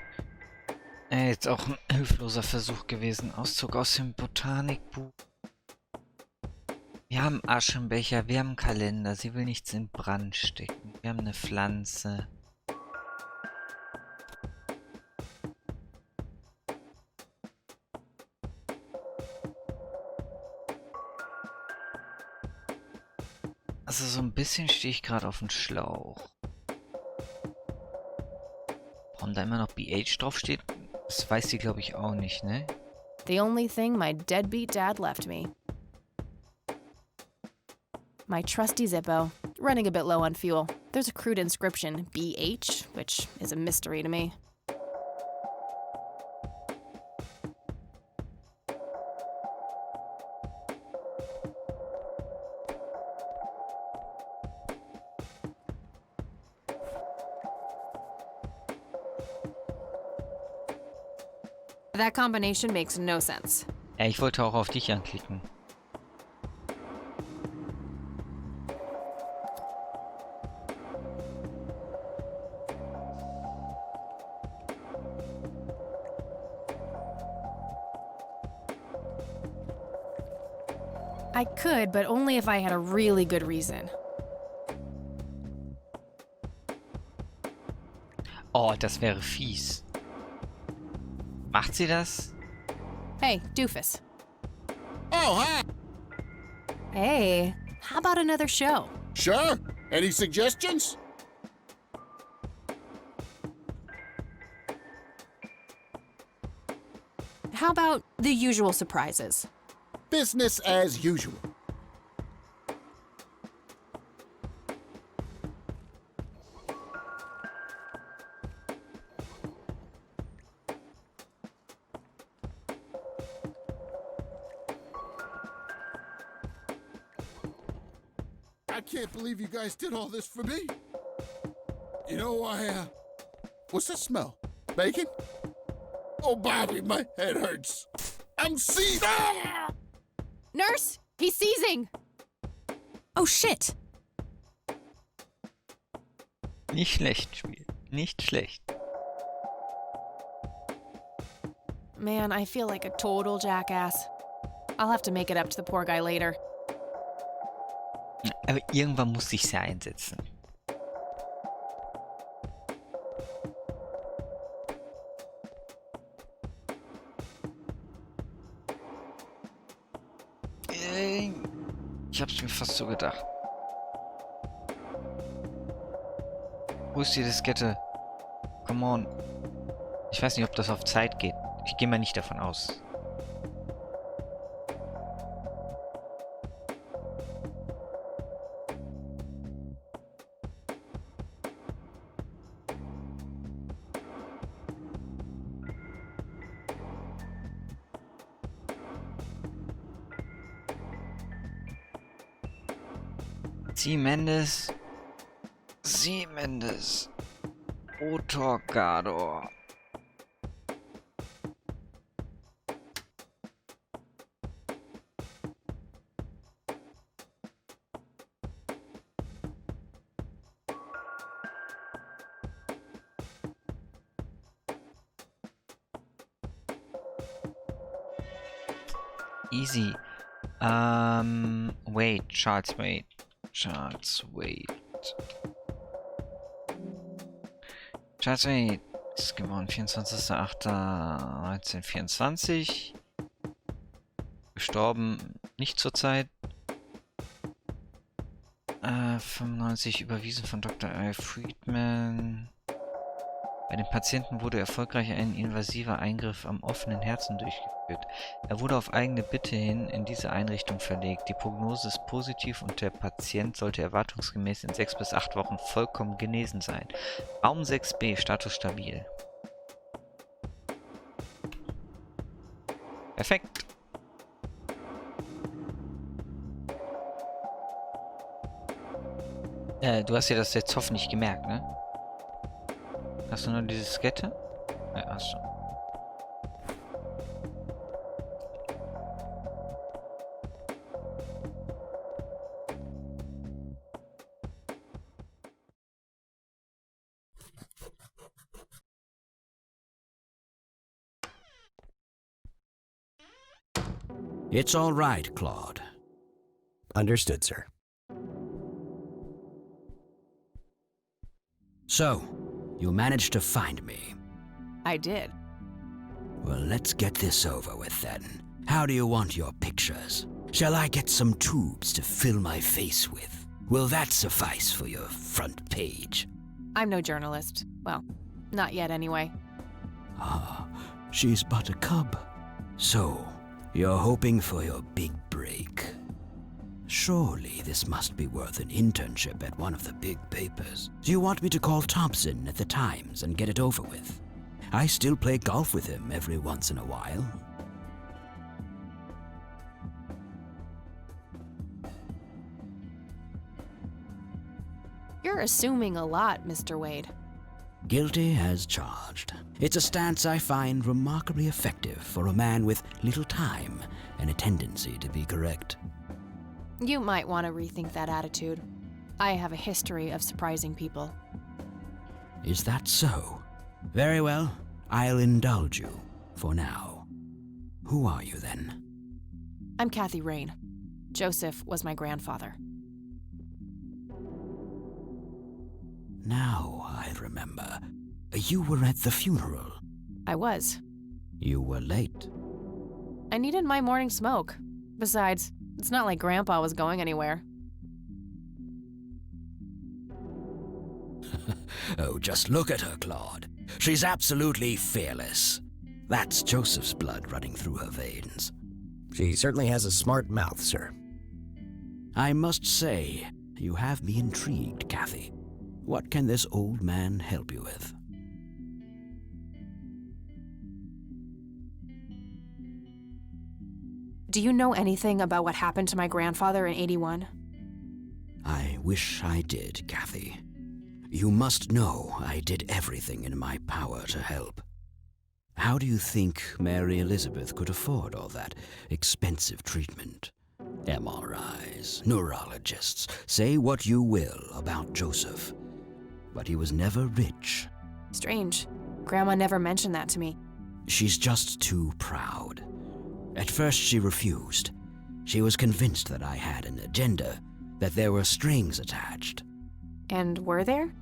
A: Jetzt auch ein hilfloser Versuch gewesen. Auszug aus dem Botanikbuch. Wir haben Aschenbecher, wir haben einen Kalender. Sie will nichts in Brand stecken. Wir haben eine Pflanze. Also so ein bisschen stehe ich gerade auf dem Schlauch. Warum da immer noch BH draufsteht, das weiß sie, glaube ich, auch nicht, ne?
C: The only thing my deadbeat dad left me. My trusty Zippo, running a bit low on fuel. There's a crude inscription, BH, which is a mystery to me. That combination makes no sense.
A: Ja, ich wollte auch auf dich anklicken.
C: I could, but only if I had a really good reason.
A: Oh, das wäre fies. Macht sie das?
C: Hey, doofus.
G: Oh, hi!
C: Hey, how about another show?
G: Sure. Any suggestions?
C: How about the usual surprises?
G: Business as usual. I can't believe you guys did all this for me. You know, what's that smell? Bacon? Oh, Bobby, my head hurts. I'm seizing. Ah!
C: Nurse, he's seizing!
H: Oh shit!
A: Nicht schlecht, Spiel. Nicht schlecht.
C: Man, I feel like a total jackass. I'll have to make it up to the poor guy later.
A: Aber irgendwann muss ich sie einsetzen. Ich hab's mir fast so gedacht. Wo ist die Diskette? Come on. Ich weiß nicht, ob das auf Zeit geht. Ich gehe mal nicht davon aus. Mendes. Otorgador. Easy. Wait, Charles Wait. Charles Wait. ist geboren 24.08.1924. Gestorben nicht zur Zeit. 95 überwiesen von Dr. Al Friedman. Bei den Patienten wurde erfolgreich ein invasiver Eingriff am offenen Herzen durchgeführt. Er wurde auf eigene Bitte hin in diese Einrichtung verlegt. Die Prognose ist positiv und der Patient sollte erwartungsgemäß in 6 bis 8 Wochen vollkommen genesen sein. Raum 6b, Status stabil. Perfekt. Du hast dir das jetzt hoffentlich gemerkt, ne? Hast du nur diese Skette? Ja, hast du.
I: It's all right, Claude.
J: Understood, sir.
I: So, you managed to find me.
C: I did.
I: Well, let's get this over with then. How do you want your pictures? Shall I get some tubes to fill my face with? Will that suffice for your front page?
C: I'm no journalist. Well, not yet anyway.
I: Ah, she's but a cub. So, you're hoping for your big break. Surely this must be worth an internship at one of the big papers. Do you want me to call Thompson at the Times and get it over with? I still play golf with him every once in a while.
C: You're assuming a lot, Mr. Wade.
I: Guilty as charged. It's a stance I find remarkably effective for a man with little time and a tendency to be correct.
C: You might want to rethink that attitude. I have a history of surprising people.
I: Is that so? Very well, I'll indulge you for now. Who are you then?
C: I'm Kathy Rain. Joseph was my grandfather.
I: Now I remember. You were at the funeral.
C: I was.
I: You were late.
C: I needed my morning smoke. Besides, it's not like Grandpa was going anywhere.
I: Oh, just look at her, Claude. She's absolutely fearless. That's Joseph's blood running through her veins.
J: She certainly has a smart mouth, sir.
I: I must say, you have me intrigued, Kathy. What can this old man help you with?
C: Do you know anything about what happened to my grandfather in '81?
I: I wish I did, Kathy. You must know I did everything in my power to help. How do you think Mary Elizabeth could afford all that expensive treatment? MRIs, neurologists, say what you will about Joseph. But he was never rich.
C: Strange. Grandma never mentioned that to me.
I: She's just too proud. At first she refused. She was convinced that I had an agenda, that there were strings attached.
C: And were there?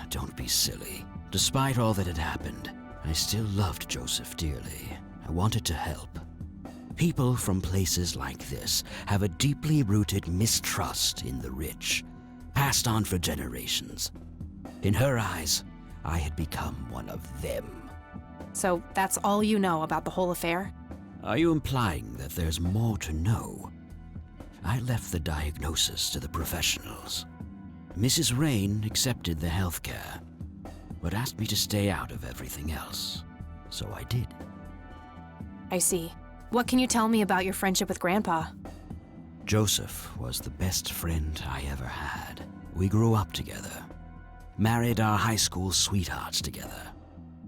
I: Don't be silly. Despite all that had happened, I still loved Joseph dearly. I wanted to help. People from places like this have a deeply rooted mistrust in the rich, passed on for generations. In her eyes, I had become one of them.
C: So that's all you know about the whole affair?
I: Are you implying that there's more to know? I left the diagnosis to the professionals. Mrs. Rain accepted the health care, but asked me to stay out of everything else. So I did.
C: I see. What can you tell me about your friendship with Grandpa?
I: Joseph was the best friend I ever had. We grew up together, married our high school sweethearts together,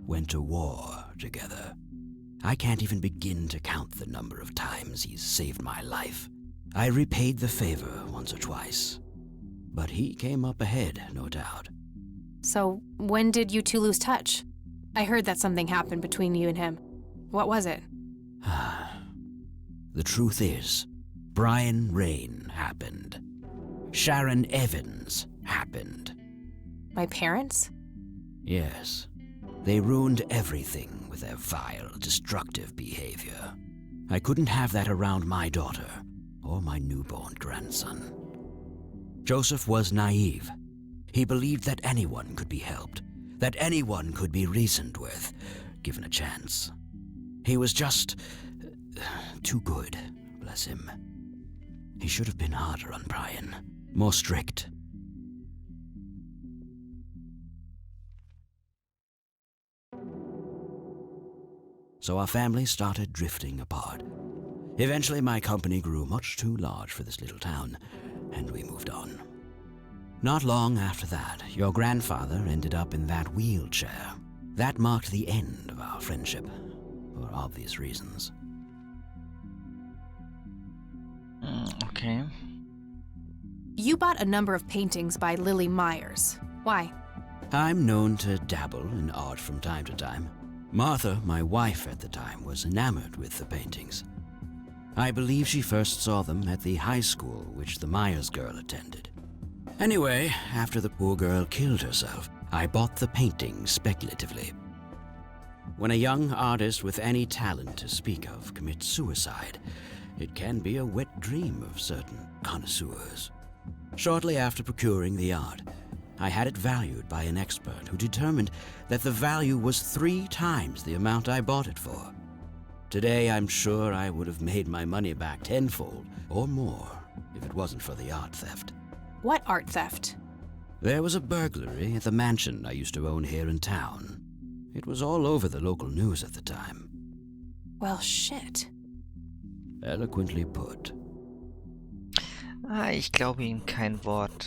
I: went to war together. I can't even begin to count the number of times he's saved my life. I repaid the favor once or twice, but he came up ahead, no doubt.
C: So, when did you two lose touch? I heard that something happened between you and him. What was it?
I: The truth is, Brian Rain happened. Sharon Evans happened.
C: My parents?
I: Yes. They ruined everything with their vile, destructive behavior. I couldn't have that around my daughter or my newborn grandson. Joseph was naive. He believed that anyone could be helped, that anyone could be reasoned with, given a chance. He was just too good, bless him. He should have been harder on Brian, more strict. So our family started drifting apart. Eventually, my company grew much too large for this little town, and we moved on. Not long after that, your grandfather ended up in that wheelchair. That marked the end of our friendship, for obvious reasons.
A: Okay.
C: You bought a number of paintings by Lily Myers. Why?
I: I'm known to dabble in art from time to time. Martha, my wife at the time, was enamored with the paintings. I believe she first saw them at the high school which the Myers girl attended. Anyway, after the poor girl killed herself, I bought the paintings speculatively. When a young artist with any talent to speak of commits suicide, it can be a wet dream of certain connoisseurs. Shortly after procuring the art, I had it valued by an expert who determined that the value was 3 times the amount I bought it for. Today, I'm sure I would have made my money back tenfold or more if it wasn't for the art theft.
C: What art theft?
I: There was a burglary at the mansion I used to own here in town. It was all over the local news at the time.
C: Well, shit.
I: Eloquently put.
A: Ich glaube ihm kein Wort.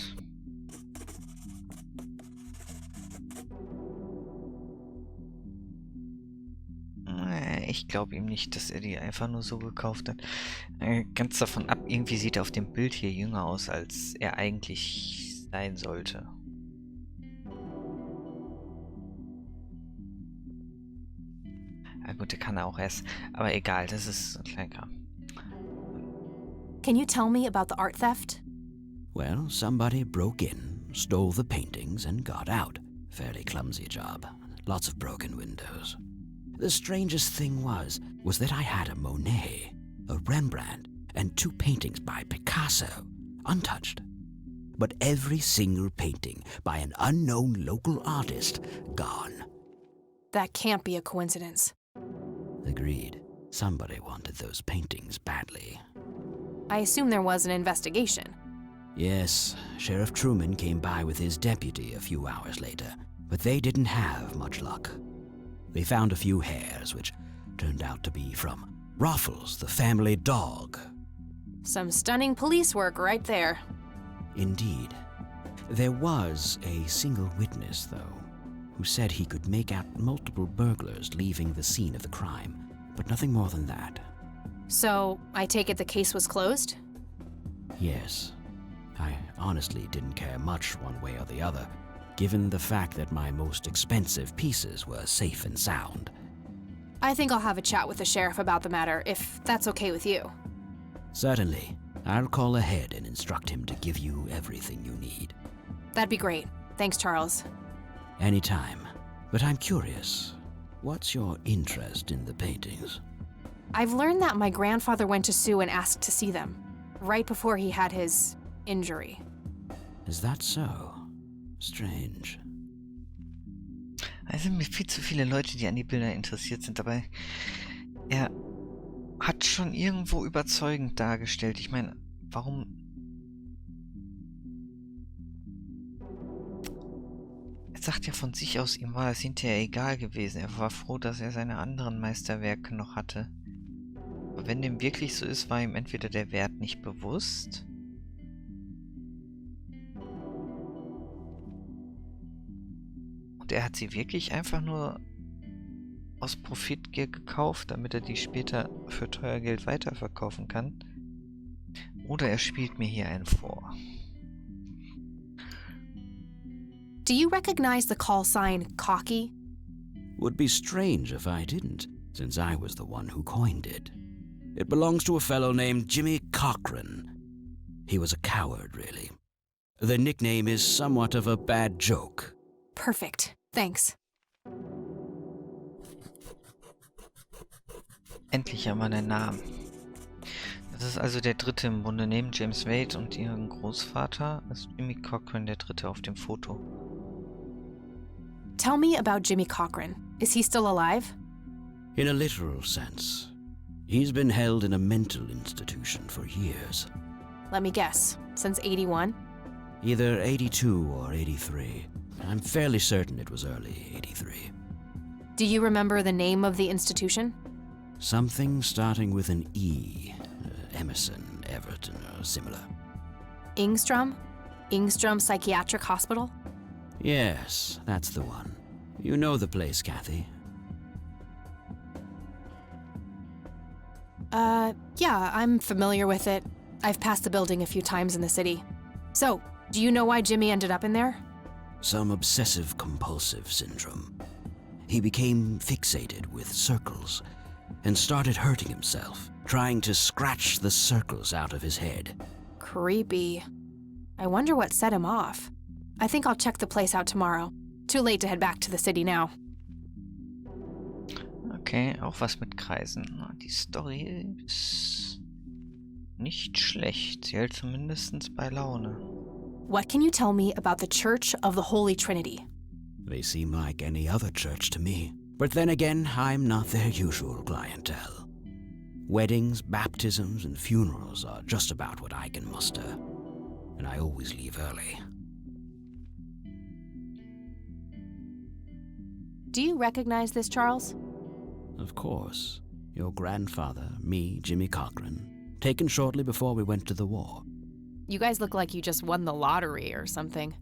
A: Ich glaube ihm nicht, dass er die einfach nur so gekauft hat. Ganz davon ab, irgendwie sieht er auf dem Bild hier jünger aus, als er eigentlich sein sollte. Ja gut, der kann auch erst, aber egal, das ist ein Kleinkram.
C: Can you tell me about the art theft?
I: Well, somebody broke in, stole the paintings, and got out. Fairly clumsy job. Lots of broken windows. The strangest thing was that I had a Monet, a Rembrandt, and 2 paintings by Picasso, untouched. But every single painting by an unknown local artist, gone.
C: That can't be a coincidence.
I: Agreed. Somebody wanted those paintings badly.
C: I assume there was an investigation.
I: Yes, Sheriff Truman came by with his deputy a few hours later, but they didn't have much luck. They found a few hairs, which turned out to be from Ruffles, the family dog.
C: Some stunning police work right there.
I: Indeed. There was a single witness, though, who said he could make out multiple burglars leaving the scene of the crime, but nothing more than that.
C: So, I take it the case was closed?
I: Yes. I honestly didn't care much one way or the other, given the fact that my most expensive pieces were safe and sound.
C: I think I'll have a chat with the sheriff about the matter, if that's okay with you.
I: Certainly. I'll call ahead and instruct him to give you everything you need.
C: That'd be great. Thanks, Charles.
I: Anytime. But I'm curious, what's your interest in the paintings?
C: I've learned that my grandfather went to Sue and asked to see them, right before he had his injury.
I: Is that so? Strange.
A: Es sind mir viel zu viele Leute, die an die Bilder interessiert sind, aber er hat schon irgendwo überzeugend dargestellt. Ich meine, warum... Er sagt ja von sich aus, ihm war es hinterher egal gewesen. Er war froh, dass er seine anderen Meisterwerke noch hatte. Aber wenn dem wirklich so ist, war ihm entweder der Wert nicht bewusst... Und er hat sie wirklich einfach nur aus Profitgier gekauft, damit er die später für teuer Geld weiterverkaufen kann. Oder er spielt mir hier einen vor.
C: Do you recognize the call sign Cocky?
I: Would be strange if I didn't, since I was the one who coined it. It belongs to a fellow named Jimmy Cochran. He was a coward, really. The nickname is somewhat of a bad joke.
C: Perfect. Thanks.
A: Endlich einmal einen Namen. Das ist also der dritte im Bunde. Neben James Wade und ihrem Großvater ist Jimmy Cochran der dritte auf dem Foto.
C: Tell me about Jimmy Cochran. Is he still alive?
I: In a literal sense, he's been held in a mental institution for years.
C: Let me guess. Since 81?
I: Either 82 or 83. I'm fairly certain it was early 83.
C: Do you remember the name of the institution?
I: Something starting with an E. Emerson, Everton, or similar.
C: Ingstrom? Ingstrom Psychiatric Hospital?
I: Yes, that's the one. You know the place, Kathy.
C: Yeah, I'm familiar with it. I've passed the building a few times in the city. So, do you know why Jimmy ended up in there?
I: Some obsessive-compulsive syndrome. He became fixated with circles and started hurting himself, trying to scratch the circles out of his head.
C: Creepy. I wonder what set him off. I think I'll check the place out tomorrow. Too late to head back to the city now.
A: Okay, auch was mit Kreisen. Na, die Story ist nicht schlecht. Sie hält zumindest bei Laune.
C: What can you tell me about the Church of the Holy Trinity?
I: They seem like any other church to me. But then again, I'm not their usual clientele. Weddings, baptisms, and funerals are just about what I can muster. And I always leave early.
C: Do you recognize this, Charles?
I: Of course. Your grandfather, me, Jimmy Cochran, taken shortly before we went to the war.
C: You guys look like you just won the lottery or something.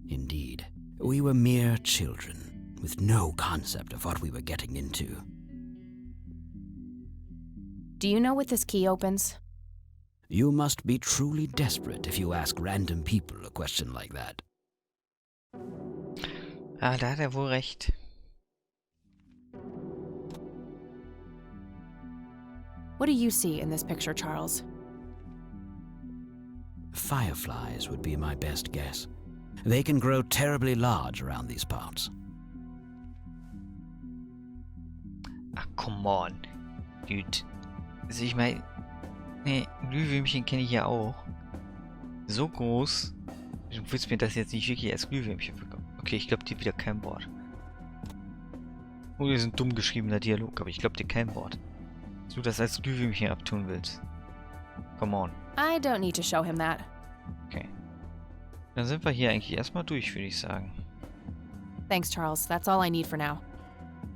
I: Indeed. We were mere children, with no concept of what we were getting into.
C: Do you know what this key opens?
I: You must be truly desperate if you ask random people a question like that.
A: Ah, da hat er wohl recht.
C: What do you see in this picture, Charles?
I: Fireflies would be my best guess. They can grow terribly large around these parts.
A: Ach, come on. Dude. Also ich meine... Nee, Glühwürmchen kenne ich ja auch. So groß. Du willst mir das jetzt nicht wirklich als Glühwürmchen verkaufen. Okay, ich glaube dir wieder kein Wort. Oh, das ist ein dumm geschriebener Dialog, aber ich glaube dir kein Wort. Dass du das als Glühwürmchen abtun willst. Come on.
C: I don't need to show him that.
A: Okay. Dann sind wir hier eigentlich erstmal durch, würde ich sagen.
C: Thanks, Charles. That's all I need for now.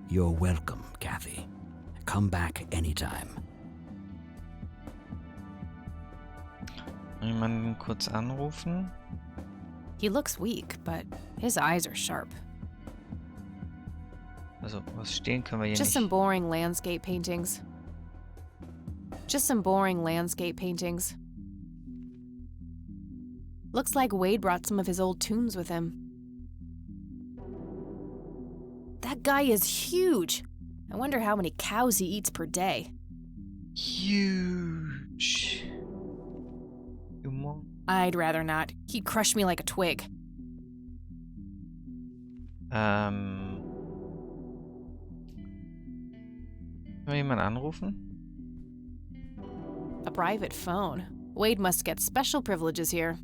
I: You're welcome, Kathy. Come back anytime.
A: Jemanden kurz anrufen.
C: He looks weak, but his eyes are sharp.
A: Also, was stehen können wir hier
C: Just
A: nicht.
C: some boring landscape paintings. Just some boring landscape paintings. Looks like Wade brought some of his old tunes with him. That guy is huge. I wonder how many cows he eats per day.
A: Huge.
C: I'd rather not. He'd crush me like a twig.
A: Können wir jemanden anrufen?
C: A private phone. Wade must get special privileges here.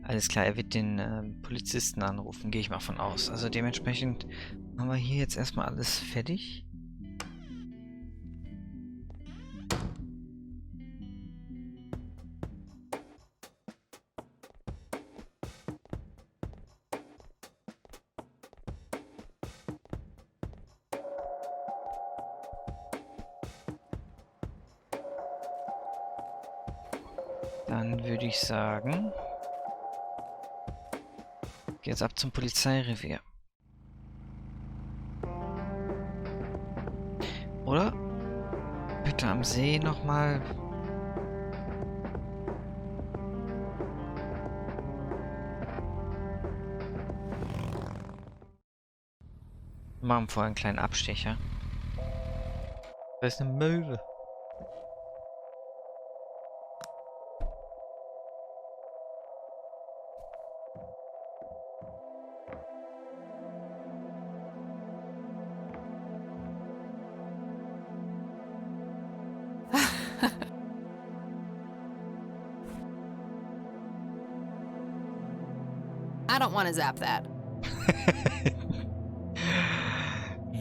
A: Alles klar, er wird den Polizisten anrufen, gehe ich mal von aus. Also dementsprechend haben wir hier jetzt erstmal alles fertig. Dann würde ich sagen, geh jetzt ab zum Polizeirevier. Oder? Bitte am See nochmal. Wir machen vorher einen kleinen Abstecher. Da ist eine Möwe.
C: I don't want to zap that.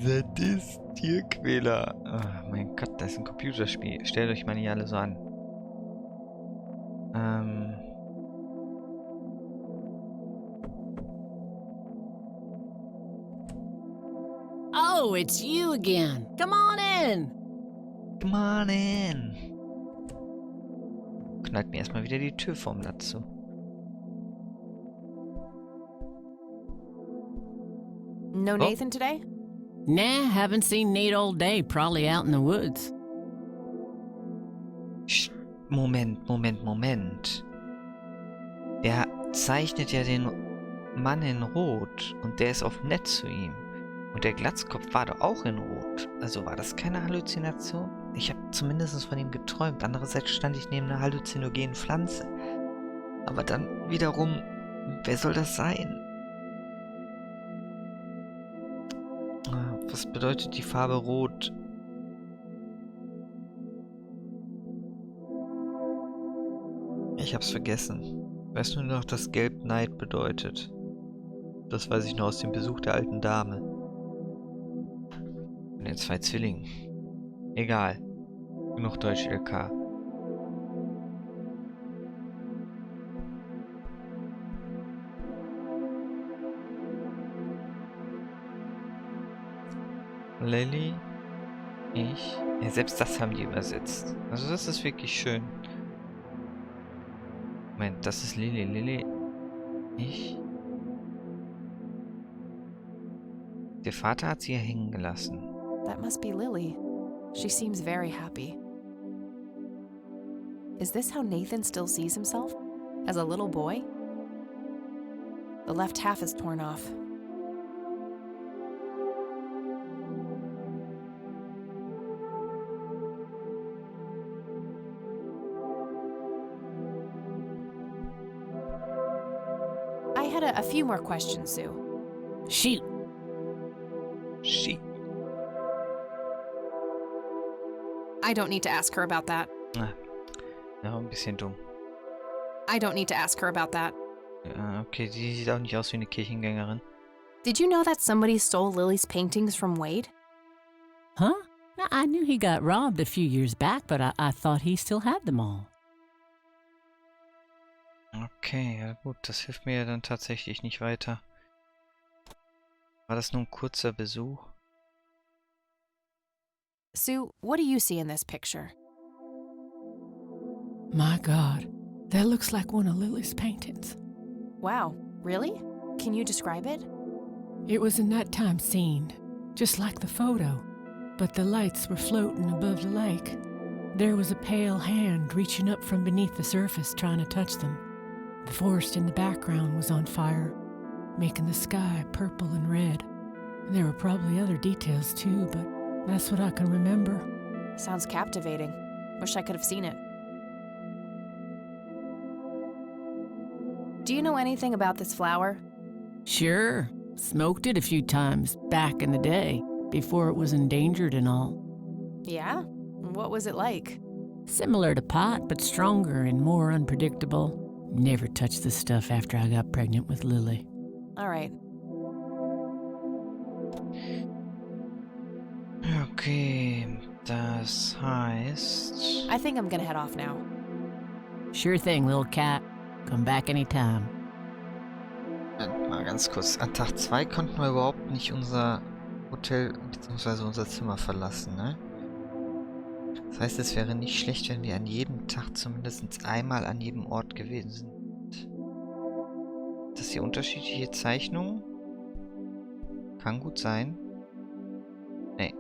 A: Sadist-Tierquäler. Oh, mein Gott, das ist ein Computerspiel. Stellt euch mal nicht alle so an.
H: Oh, it's you again. Come on in.
A: Come on in. Knallt mir erstmal wieder die Tür vorm Latz zu.
C: No Nathan today?
H: Nah, haven't seen Nate all day. Probably out in the woods.
A: Moment. Der zeichnet ja den Mann in Rot und der ist auf nett zu ihm. Und der Glatzkopf war doch auch in Rot. Also war das keine Halluzination? Ich habe zumindest von ihm geträumt. Andererseits stand ich neben einer halluzinogenen Pflanze. Aber dann wiederum, wer soll das sein? Was bedeutet die Farbe Rot? Ich hab's vergessen. Ich weiß nur noch, dass Gelb Neid bedeutet. Das weiß ich nur aus dem Besuch der alten Dame. Und den 2 Zwillingen. Egal. Genug Deutsch LK. Lily, ich. Ja, selbst das haben die übersetzt. Also das ist wirklich schön. Moment, das ist Lily. Lily, ich. Der Vater hat sie hier hängen gelassen.
C: That must be Lily. She seems very happy. Is this how Nathan still sees himself? As a little boy? The left half is torn off. I had a few more questions, Sue.
H: Shoot.
A: She.
C: I don't need to ask her about that.
A: Ja, ein bisschen dumm.
C: I don't need to ask her about that.
A: Ja, okay, die sieht auch nicht aus wie eine Kirchengängerin.
C: Did you know that somebody stole Lily's paintings from Wade?
H: Huh? I knew he got robbed a few years back, but I thought he still had them all.
A: Okay, ja gut, das hilft mir ja dann tatsächlich nicht weiter. War das nur ein kurzer Besuch?
C: Sue, what do you see in this picture?
H: My God, that looks like one of Lily's paintings.
C: Wow, really? Can you describe it?
H: It was a nighttime scene, just like the photo, but the lights were floating above the lake. There was a pale hand reaching up from beneath the surface trying to touch them. The forest in the background was on fire, making the sky purple and red. There were probably other details too, but that's what I can remember.
C: Sounds captivating. Wish I could have seen it. Do you know anything about this flower?
H: Sure, smoked it a few times back in the day, before it was endangered and all.
C: Yeah? What was it like?
H: Similar to pot, but stronger and more unpredictable. Never touched the stuff after I got pregnant with Lily.
C: All right.
A: Okay, das heißt...
C: I think I'm gonna head off now.
H: Sure thing, little cat. Come back anytime.
A: Mal ganz kurz. An Tag 2 konnten wir überhaupt nicht unser Hotel bzw. unser Zimmer verlassen, ne? Das heißt, es wäre nicht schlecht, wenn wir an jedem Tag zumindest einmal an jedem Ort gewesen sind. Das hier unterschiedliche Zeichnungen? Kann gut sein. Nee.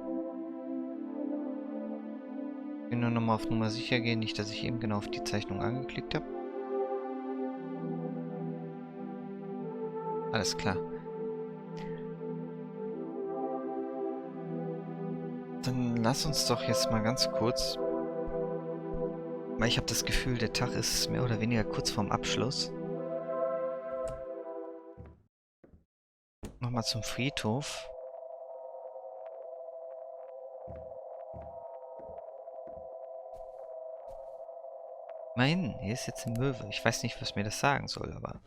A: Ich will nur nochmal auf Nummer sicher gehen, nicht, dass ich eben genau auf die Zeichnung angeklickt habe. Alles klar. Dann lass uns doch jetzt mal ganz kurz, weil ich habe das Gefühl, der Tag ist mehr oder weniger kurz vorm Abschluss. Nochmal zum Friedhof. Immerhin, hier ist jetzt ein Möwe. Ich weiß nicht, was mir das sagen soll, aber...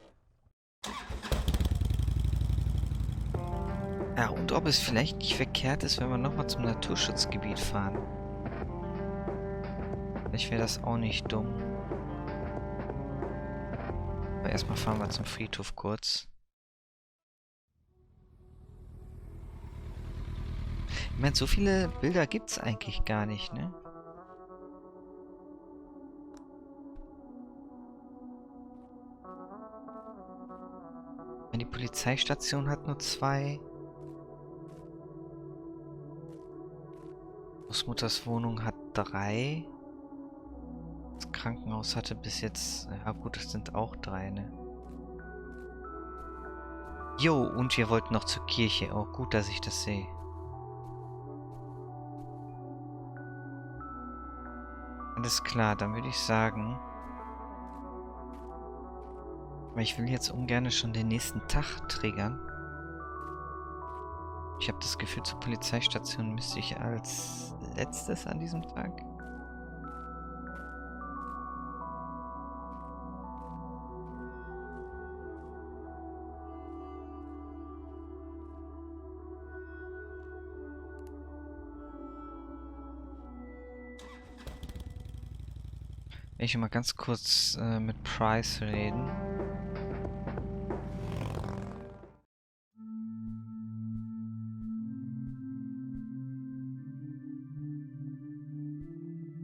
A: und ob es vielleicht nicht verkehrt ist, wenn wir nochmal zum Naturschutzgebiet fahren. Vielleicht wäre das auch nicht dumm. Aber erstmal fahren wir zum Friedhof kurz. Ich meine, so viele Bilder gibt es eigentlich gar nicht, ne? Die Polizeistation hat nur 2. Großmutters Wohnung hat 3. Das Krankenhaus hatte bis jetzt... Ja gut, das sind auch 3, ne? Jo, und wir wollten noch zur Kirche. Oh, gut, dass ich das sehe. Alles klar, dann würde ich sagen... Aber ich will jetzt ungern schon den nächsten Tag triggern. Ich habe das Gefühl, zur Polizeistation müsste ich als letztes an diesem Tag. Ich will mal ganz kurz mit Price reden.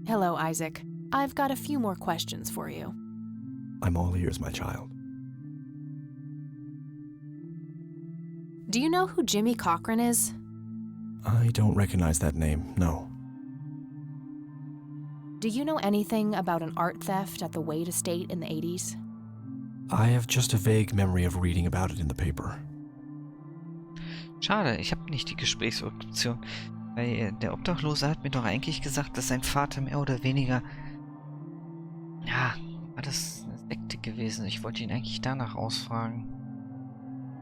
C: Hello, Isaac. I've got a few more questions for you.
D: I'm all ears, my child.
C: Do you know who Jimmy Cochran is?
D: I don't recognize that name, no.
C: Do you know anything about an art theft at the Wade estate in the 80s?
D: I have just a vague memory of reading about it in the paper.
A: Schade, ich habe nicht die Gesprächsoption. Weil der Obdachlose hat mir doch eigentlich gesagt, dass sein Vater mehr oder weniger... Ja, war das eine Sekte gewesen. Ich wollte ihn eigentlich danach ausfragen.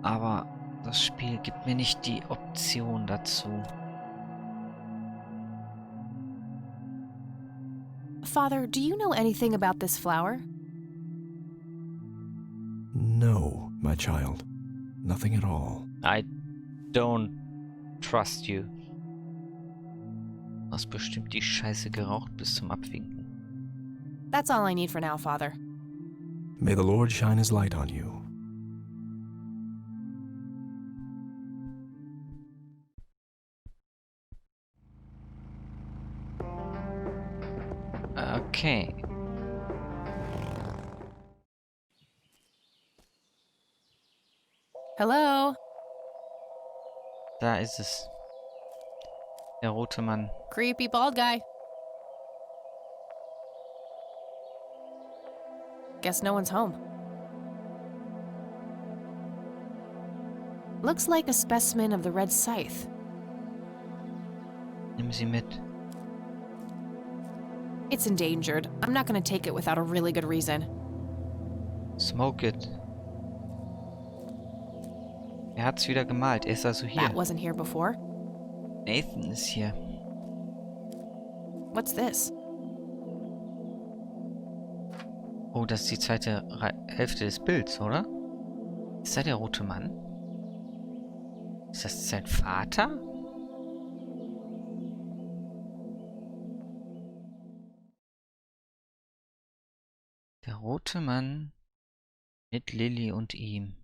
A: Aber das Spiel gibt mir nicht die Option dazu.
C: Father, do you know anything about this flower?
D: No, my child. Nothing at all.
A: I don't trust you. Du hast bestimmt die Scheiße geraucht bis zum Abwinken.
C: That's all I need for now, Father.
D: May the Lord shine his light on you.
A: Okay.
C: Hello?
A: Da ist es. Der rote Mann.
C: Creepy bald guy. Guess no one's home. Looks like a specimen of the red scythe.
A: Nimm sie mit.
C: It's endangered. I'm not gonna take it without a really good reason.
A: Smoke it. Er hat's wieder gemalt. Er ist also hier.
C: That wasn't here before.
A: Nathan ist hier.
C: What's this?
A: Oh, das ist die zweite Hälfte des Bilds, oder? Ist da der rote Mann? Ist das sein Vater? Der rote Mann mit Lily und ihm.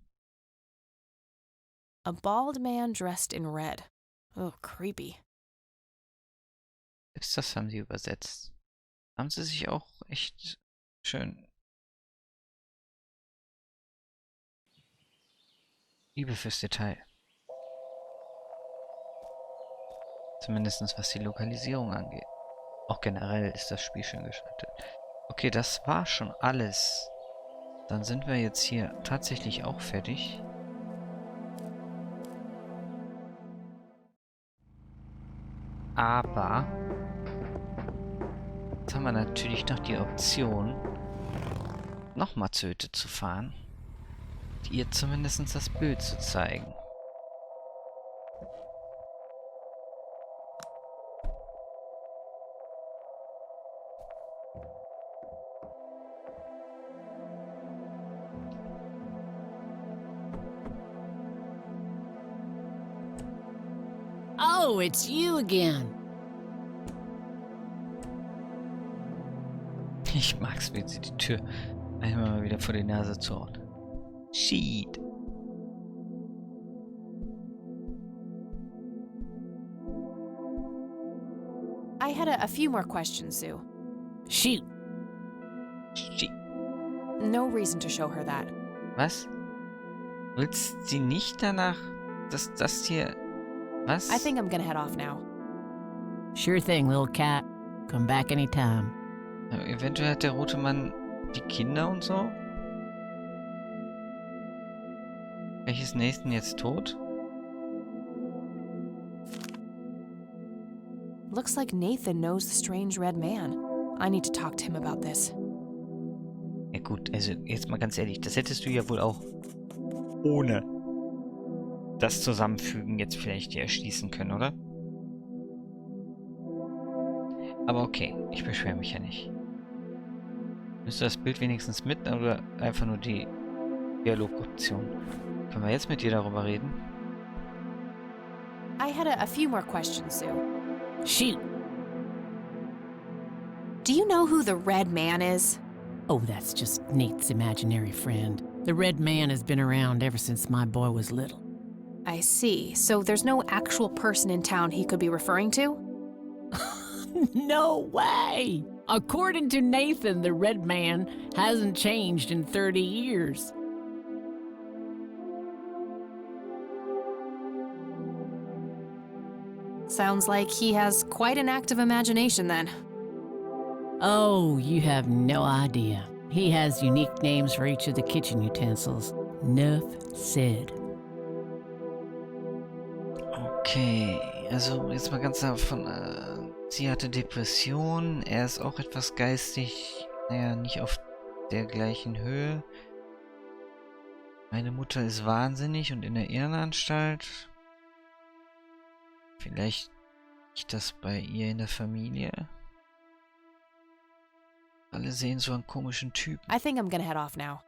C: A bald man dressed in red. Oh, creepy.
A: Selbst das haben sie übersetzt. Haben sie sich auch echt schön. Liebe fürs Detail. Zumindest was die Lokalisierung angeht. Auch generell ist das Spiel schön gestaltet. Okay, das war schon alles. Dann sind wir jetzt hier tatsächlich auch fertig. Aber jetzt haben wir natürlich noch die Option, nochmal zur Hütte zu fahren, ihr zumindest das Bild zu zeigen.
H: Oh, it's you again.
A: Ich mag's, wenn sie die Tür einmal mal wieder vor die Nase zurrt. Shit.
C: I had a few more questions, Sue.
H: Shoot.
A: Shit.
C: No reason to show her that.
A: Was? Willst sie nicht danach, dass das hier... Was?
C: I think I'm gonna head off now.
H: Sure thing, little cat. Come back anytime.
A: Eventuell hat der rote Mann die Kinder und so? Welches Nathan jetzt tot?
C: Looks like Nathan knows the strange red man. I need to talk to him about this.
A: Ja gut, also jetzt mal ganz ehrlich, das hättest du ja wohl auch ohne das Zusammenfügen jetzt vielleicht dir erschließen können, oder? Aber okay, ich beschwere mich ja nicht. Nimmst du das Bild wenigstens mit oder einfach nur die Dialogoption? Können wir jetzt mit dir darüber reden?
C: I had a few more questions, Sue.
H: Shoot.
C: Do you know who the red man is?
H: Oh, that's just Nate's imaginary friend. The red man has been around ever since my boy was little.
C: I see. So there's no actual person in town he could be referring to?
H: No way! According to Nathan, the red man hasn't changed in 30 years.
C: Sounds like he has quite an active imagination then.
H: Oh, you have no idea. He has unique names for each of the kitchen utensils. Enough said.
A: Okay, also jetzt mal ganz davon, sie hatte Depressionen, er ist auch etwas geistig, naja, nicht auf der gleichen Höhe. Meine Mutter ist wahnsinnig und in der Irrenanstalt. Vielleicht liegt das bei ihr in der Familie. Alle sehen so einen komischen Typen.
C: I think I'm gonna head off now.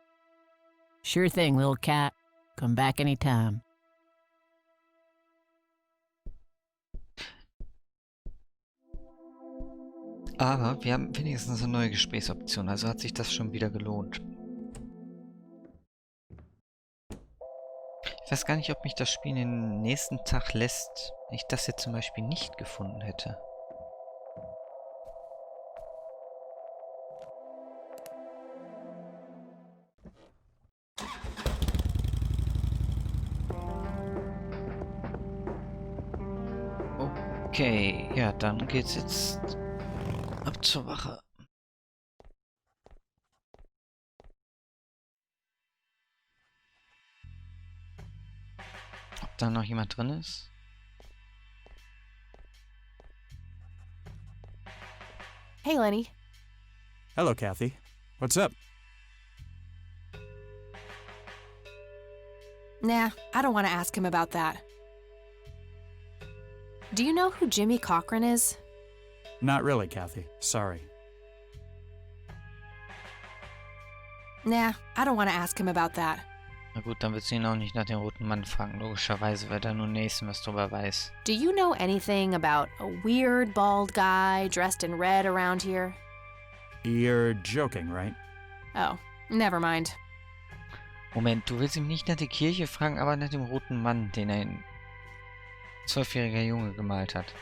H: Sure thing, little cat. Come back anytime.
A: Aber wir haben wenigstens eine neue Gesprächsoption, also hat sich das schon wieder gelohnt. Ich weiß gar nicht, ob mich das Spiel den nächsten Tag lässt, wenn ich das jetzt zum Beispiel nicht gefunden hätte. Okay, ja, dann geht's jetzt ab zur Wache. Ob da noch jemand drin ist?
C: Hey, Lenny.
D: Hello, Kathy. What's up?
C: Nah, I don't want to ask him about that. Do you know who Jimmy Cochran is?
D: Not really, Kathy. Sorry.
C: Nah, I don't want to ask him about that.
A: Na gut, dann wird sie ihn auch nicht nach dem roten Mann fragen, logischerweise, weil da nur Nathan was drüber weiß.
C: Do you know anything about a weird bald guy dressed in red around here?
D: You're joking, right?
C: Oh, never mind.
A: Moment, du willst ihn nicht nach der Kirche fragen, aber nach dem roten Mann, den ein 12-jähriger Junge gemalt hat.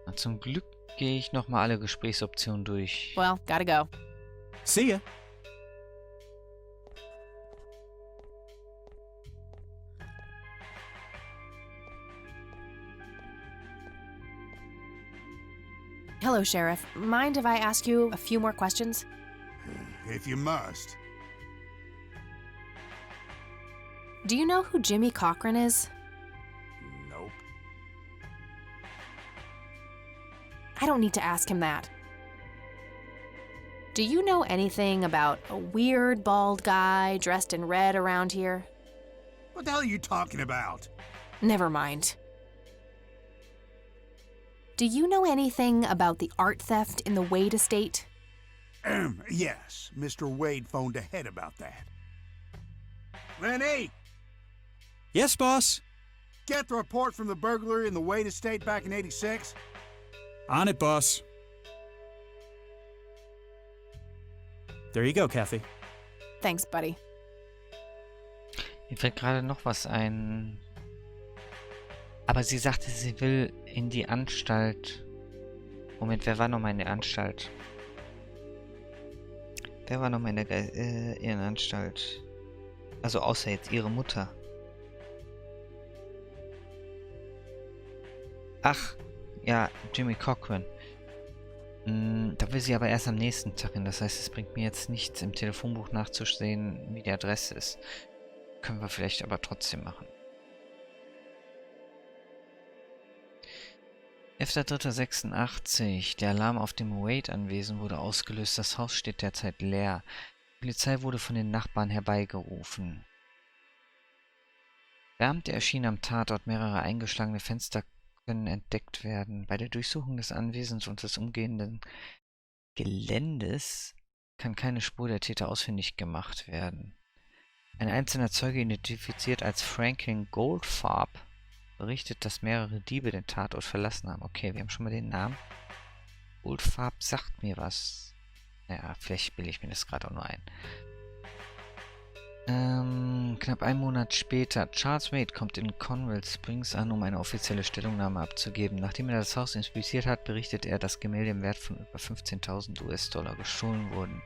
A: Na, zum Glück gehe ich nochmal alle Gesprächsoptionen durch.
C: Well, gotta go.
D: See ya.
C: Hello, Sheriff. Mind if I ask you a few more questions?
G: If you must.
C: Do you know who Jimmy Cochran is?
G: Nope.
C: I don't need to ask him that. Do you know anything about a weird bald guy dressed in red around here?
G: What the hell are you talking about?
C: Never mind. Do you know anything about the art theft in the Wade estate?
G: Yes, Mr. Wade phoned ahead about that. Lenny!
D: Yes, boss?
K: get the report from the burglary in the Wade estate back in '86?
L: On it, boss. There you go, Kathy.
C: Thanks, buddy.
A: Mir fällt gerade noch was ein. Aber sie sagte, sie will in die Anstalt. Moment, wer war nochmal in der Anstalt? Wer war nochmal in der Irrenanstalt? Also außer jetzt ihre Mutter. Ach, ja, Jimmy Cochran. Da will sie aber erst am nächsten Tag hin. Das heißt, es bringt mir jetzt nichts, im Telefonbuch nachzusehen, wie die Adresse ist. Können wir vielleicht aber trotzdem machen. 11.03.86. Der Alarm auf dem Wade-Anwesen wurde ausgelöst. Das Haus steht derzeit leer. Die Polizei wurde von den Nachbarn herbeigerufen. Beamte erschienen am Tatort. Mehrere eingeschlagene Fenster können entdeckt werden. Bei der Durchsuchung des Anwesens und des umgehenden Geländes kann keine Spur der Täter ausfindig gemacht werden. Ein einzelner Zeuge, identifiziert als Franklin Goldfarb, berichtet, dass mehrere Diebe den Tatort verlassen haben. Okay, wir haben schon mal den Namen. Goldfarb sagt mir was. Naja, vielleicht bilde ich mir das gerade auch nur ein. Knapp einen Monat später. Charles Wade kommt in Conwell Springs an, um eine offizielle Stellungnahme abzugeben. Nachdem er das Haus inspiziert hat, berichtet er, dass Gemälde im Wert von über 15.000 US-Dollar gestohlen wurden.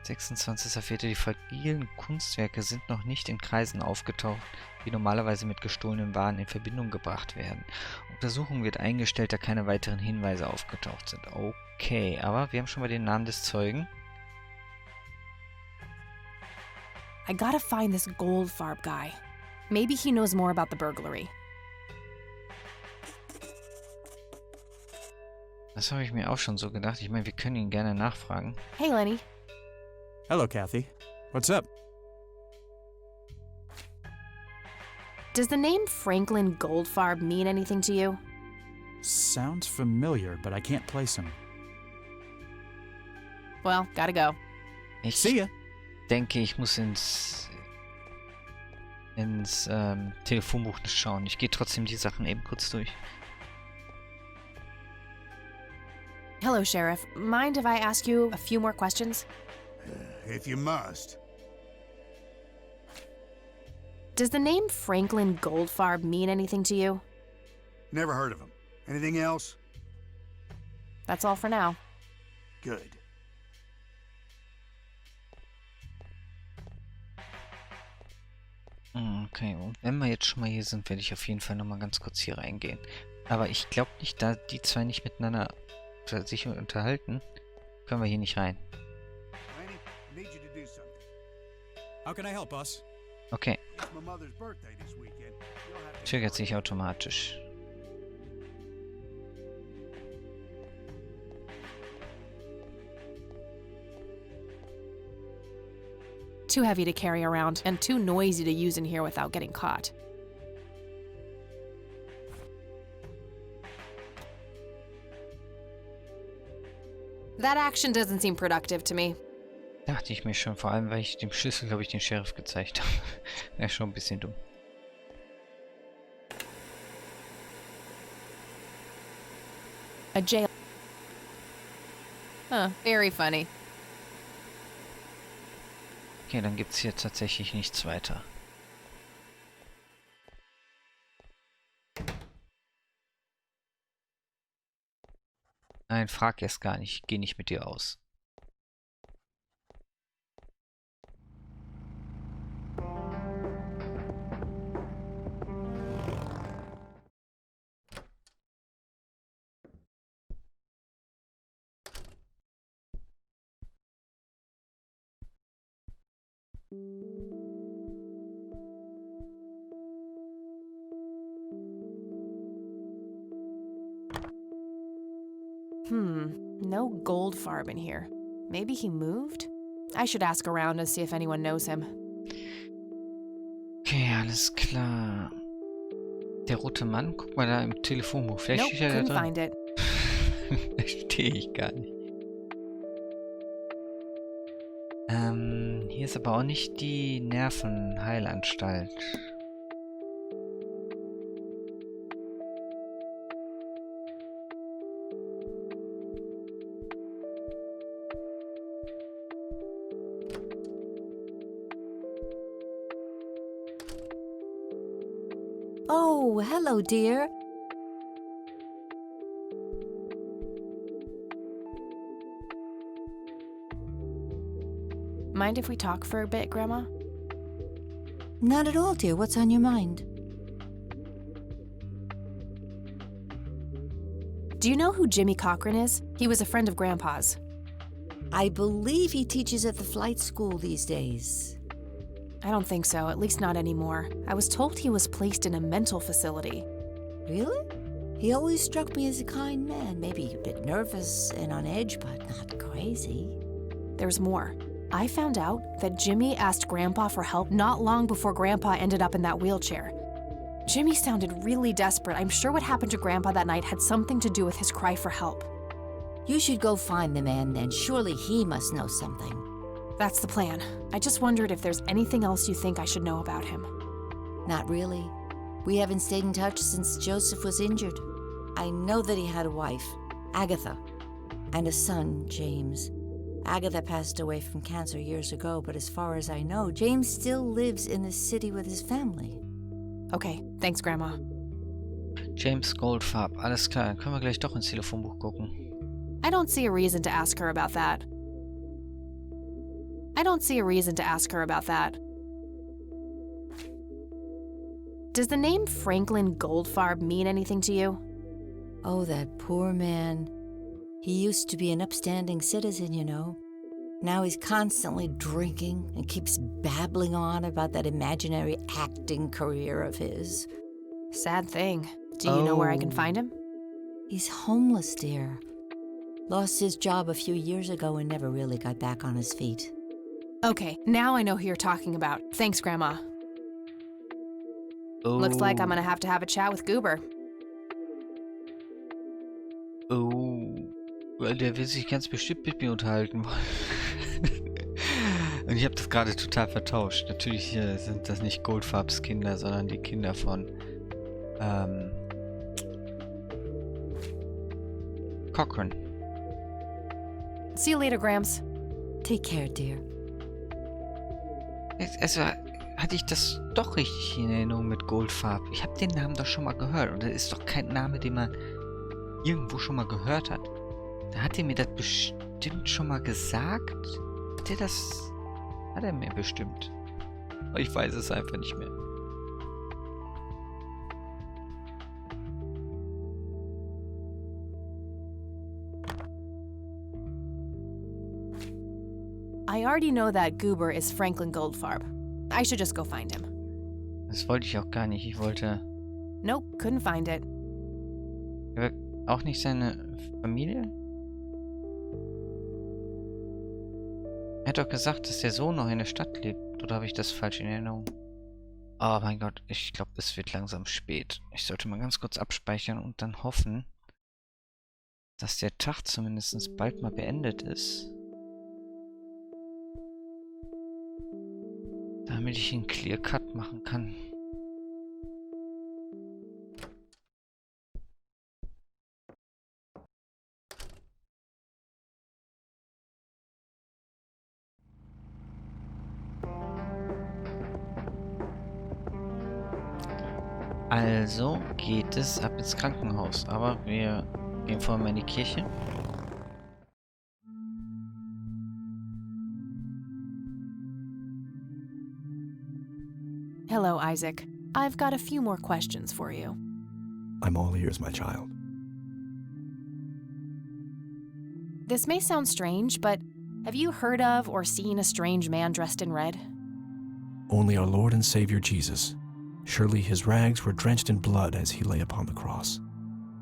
A: 26.04. Die fragilen Kunstwerke sind noch nicht in Kreisen aufgetaucht, die normalerweise mit gestohlenen Waren in Verbindung gebracht werden. Untersuchung wird eingestellt, da keine weiteren Hinweise aufgetaucht sind. Okay, aber wir haben schon mal den Namen des Zeugen.
C: I gotta find this Goldfarb guy. Maybe he knows more about the burglary.
A: Das habe ich mir auch schon so gedacht. Ich meine, wir können ihn gerne nachfragen.
C: Hey, Lenny.
L: Hello, Kathy. What's up?
C: Does the name Franklin Goldfarb mean anything to you?
L: Sounds familiar, but I can't place him.
C: Well, gotta go.
A: Ich
L: See ya.
A: denke, ich muss ins Telefonbuch schauen. Ich gehe trotzdem die Sachen eben kurz durch.
C: Hello, Sheriff. Mind if I ask you a few more questions?
K: If you must.
C: Does the name Franklin Goldfarb mean anything to you?
K: Never heard of him. Anything else?
C: That's all for now.
K: Good.
A: Okay, und wenn wir jetzt schon mal hier sind, werde ich auf jeden Fall nochmal ganz kurz hier reingehen. Aber ich glaube nicht, da die zwei nicht miteinander sich unterhalten, können wir hier nicht rein.
K: Lenny, I need you to do something.
L: How can I help, boss?
A: Okay,
K: It's my mother's birthday this weekend. You'll have to
A: triggert sich automatisch.
C: Too heavy to carry around and too noisy to use in here without getting caught. That action doesn't seem productive to me.
A: Dachte ich mir schon, vor allem, weil ich dem Schlüssel, glaube ich, den Sheriff gezeigt habe. Wäre schon ein bisschen dumm.
C: A jail. Huh, very funny.
A: Okay, dann gibt es hier tatsächlich nichts weiter. Nein, frag erst gar nicht. Geh nicht mit dir aus.
C: No Goldfarb in here. Maybe he moved? I should ask around and see if anyone knows him.
A: Okay, alles klar. Der rote Mann, guck mal da im Telefonbuch. Vielleicht
C: Nope,
A: steht er
C: couldn't
A: da
C: find it.
A: drin. Verstehe ich gar nicht. Hier ist aber auch nicht die Nervenheilanstalt.
F: Oh, hello, dear.
C: Mind if we talk for a bit, Grandma?
F: Not at all, dear. What's on your mind?
C: Do you know who Jimmy Cochran is? He was a friend of Grandpa's.
F: I believe he teaches at the flight school these days.
C: I don't think so, at least not anymore. I was told he was placed in a mental facility.
F: Really? He always struck me as a kind man, maybe a bit nervous and on edge, but not crazy.
C: There's more. I found out that Jimmy asked Grandpa for help not long before Grandpa ended up in that wheelchair. Jimmy sounded really desperate. I'm sure what happened to Grandpa that night had something to do with his cry for help.
F: You should go find the man then. Surely he must know something.
C: That's the plan. I just wondered if there's anything else you think I should know about him.
F: Not really. We haven't stayed in touch since Joseph was injured. I know that he had a wife, Agatha, and a son, James. Agatha passed away from cancer years ago, but as far as I know, James still lives in the city with his family.
C: Okay, thanks, Grandma.
A: James Goldfarb, alles klar. Können wir gleich doch ins Telefonbuch gucken.
C: I don't see a reason to ask her about that. Does the name Franklin Goldfarb mean anything to you?
F: Oh, that poor man. He used to be an upstanding citizen, you know. Now he's constantly drinking and keeps babbling on about that imaginary acting career of his.
C: Sad thing. Do you know where I can find him?
F: He's homeless, dear. Lost his job a few years ago and never really got back on his feet.
C: Okay, now I know who you're talking about. Thanks, Grandma. Looks like I'm gonna have to have a chat with Goober.
A: Oh, der will sich ganz bestimmt mit mir unterhalten wollen. Und ich habe das gerade total vertauscht. Natürlich sind das nicht Goldfarbs Kinder, sondern die Kinder von Cochran.
C: See you later, Grams.
F: Take care, dear.
A: Also hatte ich das doch richtig in Erinnerung mit Goldfarb. Ich habe den Namen doch schon mal gehört. Und das ist doch kein Name, den man irgendwo schon mal gehört hat. Da hat er mir das bestimmt schon mal gesagt. Hat er mir bestimmt. Aber ich weiß es einfach nicht mehr.
C: I already know that Goober is Franklin Goldfarb. I should just go find him.
A: Das wollte ich auch gar nicht. Ich wollte...
C: Nope, couldn't find it.
A: Auch nicht seine Familie? Er hat doch gesagt, dass der Sohn noch in der Stadt lebt. Oder habe ich das falsch in Erinnerung? Oh mein Gott, ich glaube, es wird langsam spät. Ich sollte mal ganz kurz abspeichern und dann hoffen, dass der Tag zumindest bald mal beendet ist. Damit ich einen Clear Cut machen kann. Also geht es ab ins Krankenhaus, aber wir gehen vorher mal in die Kirche.
C: Hello, Isaac. I've got a few more questions for you.
D: I'm all ears, my child.
C: This may sound strange, but have you heard of or seen a strange man dressed in red?
D: Only our Lord and Savior Jesus. Surely his rags were drenched in blood as he lay upon the cross.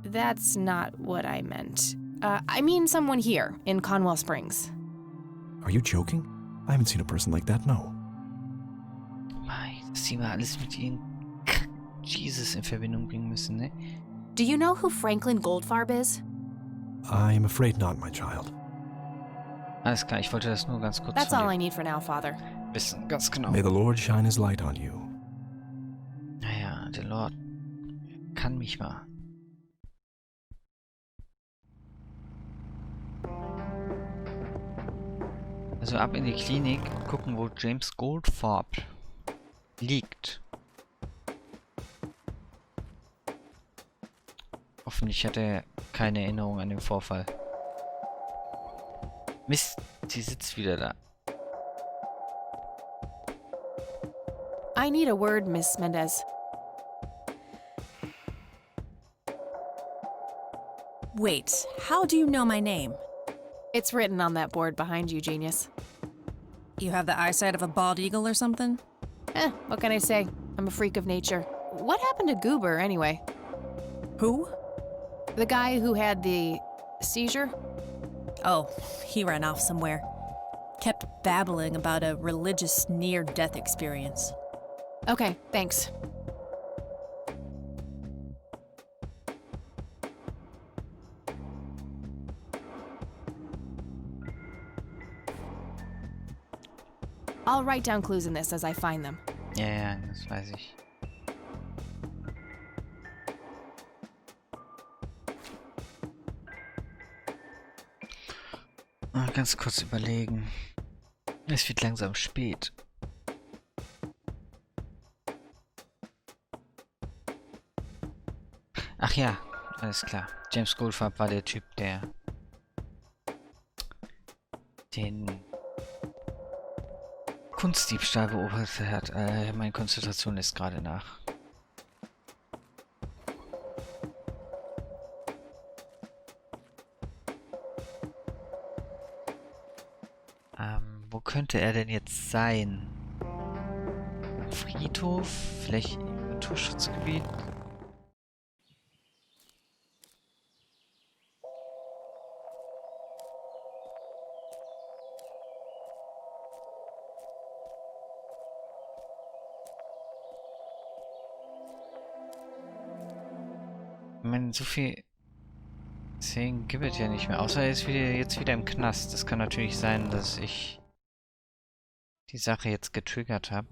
C: That's not what I meant. I mean someone here, in Conwell Springs.
D: Are you joking? I haven't seen a person like that, no.
A: Dass sie mal alles mit ihren Jesus in Verbindung bringen müssen, ne?
C: Do you know who Franklin Goldfarb is?
D: I'm afraid not, my child.
A: Alles klar, ich wollte das nur ganz kurz
C: That's all I need for now, Father.
A: wissen, ganz genau.
D: May the Lord shine his light on you.
A: Naja, der Lord kann mich mal. Also ab in die Klinik und gucken, wo James Goldfarb liegt. Hoffentlich hat er keine Erinnerung an den Vorfall. Mist, sie sitzt wieder da.
C: I need a word, Miss Mendez.
M: Wait, how do you know my name?
C: It's written on that board behind you, genius.
M: You have the eyesight of a bald eagle or something?
C: What can I say? I'm a freak of nature. What happened to Goober, anyway?
M: Who?
C: The guy who had the seizure?
M: Oh, he ran off somewhere. Kept babbling about a religious near-death experience.
C: Okay, thanks. I'll write down clues in this as I find them.
A: Ja, ja, das weiß ich. Ganz kurz überlegen. Es wird langsam spät. Ach ja, alles klar. James Goldfarb war der Typ, der den Kunstdiebstahl beobachtet hat. Meine Konzentration ist gerade nach. Wo könnte er denn jetzt sein? Friedhof? Vielleicht im Naturschutzgebiet? Ich meine, so viel Szenen gibt es ja nicht mehr. Außer er ist jetzt wieder im Knast. Das kann natürlich sein, dass ich die Sache jetzt getriggert habe.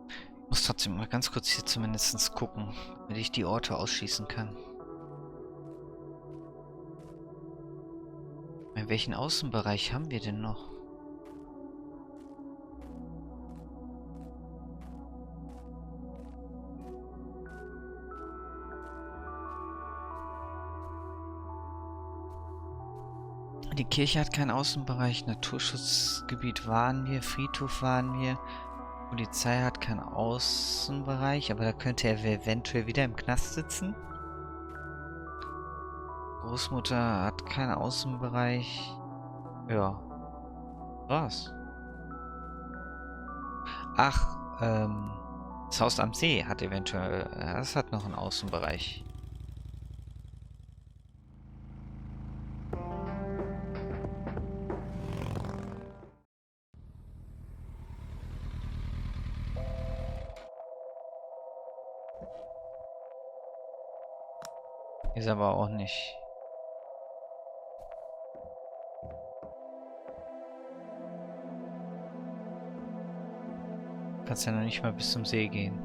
A: Ich muss trotzdem mal ganz kurz hier zumindest gucken, damit ich die Orte ausschließen kann. In welchen Außenbereich haben wir denn noch? Die Kirche hat keinen Außenbereich, Naturschutzgebiet waren wir, Friedhof waren wir, Polizei hat keinen Außenbereich, aber da könnte er eventuell wieder im Knast sitzen. Großmutter hat keinen Außenbereich. Ja. Was? Ach, das Haus am See hat eventuell, das hat noch einen Außenbereich. Ist aber auch nicht. Kannst ja noch nicht mal bis zum See gehen.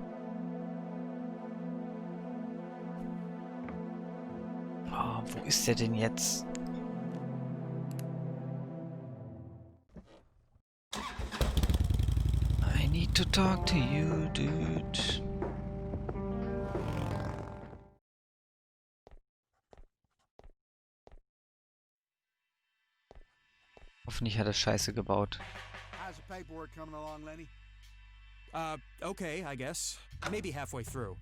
A: Oh, wo ist der denn jetzt? I need to talk to you, dude. Hoffentlich hat er Scheiße gebaut.
K: How's the paperwork coming along, Lenny?
L: Okay, I guess. Maybe halfway through.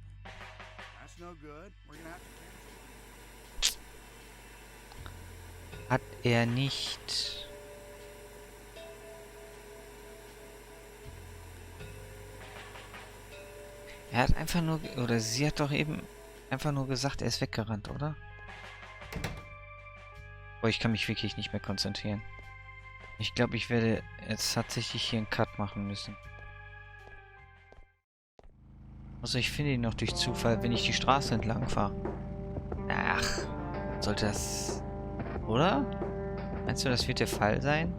K: That's no good. We're gonna have to...
A: Hat er nicht. Er hat einfach nur, oder sie hat doch eben einfach nur gesagt, er ist weggerannt, oder? Oh, ich kann mich wirklich nicht mehr konzentrieren. Ich glaube, ich werde jetzt tatsächlich hier einen Cut machen müssen. Also ich finde ihn noch durch Zufall, wenn ich die Straße entlang fahre. Ach, sollte das... Oder? Meinst du, das wird der Fall sein?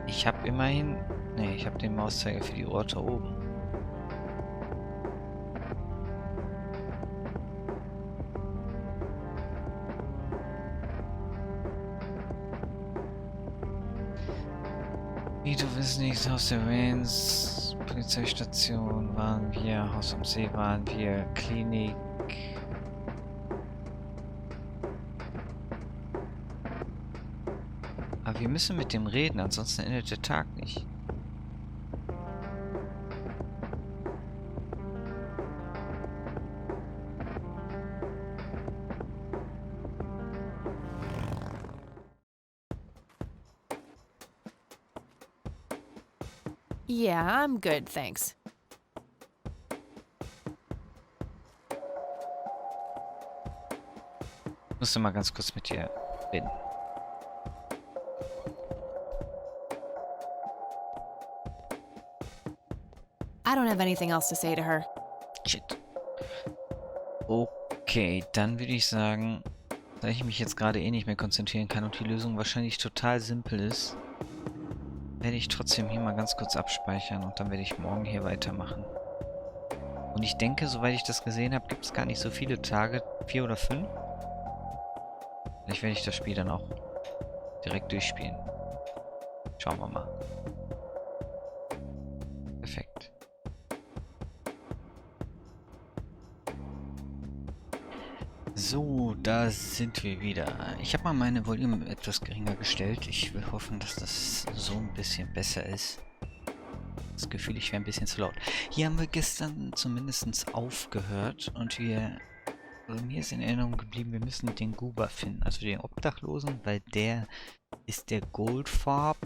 A: Ich habe immerhin... Ne, ich habe den Mauszeiger für die Orte oben. Das nächste Haus der Rains, Polizeistation waren wir, Haus am See waren wir, Klinik. Aber wir müssen mit dem reden, ansonsten endet der Tag nicht.
C: Yeah, I'm good, thanks.
A: Ich musste mal ganz kurz mit dir reden.
C: I don't have anything else to say to her.
A: Shit. Okay, dann würde ich sagen, da ich mich jetzt gerade eh nicht mehr konzentrieren kann und die Lösung wahrscheinlich total simpel ist, werde ich trotzdem hier mal ganz kurz abspeichern und dann werde ich morgen hier weitermachen. Und ich denke, soweit ich das gesehen habe, gibt es gar nicht so viele Tage, 4 oder 5. Vielleicht werde ich das Spiel dann auch direkt durchspielen. Schauen wir mal. Perfekt. So, da sind wir wieder. Ich habe mal meine Volume etwas geringer gestellt. Ich will hoffen, dass das so ein bisschen besser ist. Das Gefühl, ich wäre ein bisschen zu laut. Hier haben wir gestern zumindest aufgehört und mir ist in Erinnerung geblieben, wir müssen den Goober finden, also den Obdachlosen, weil der ist der Goldfarb,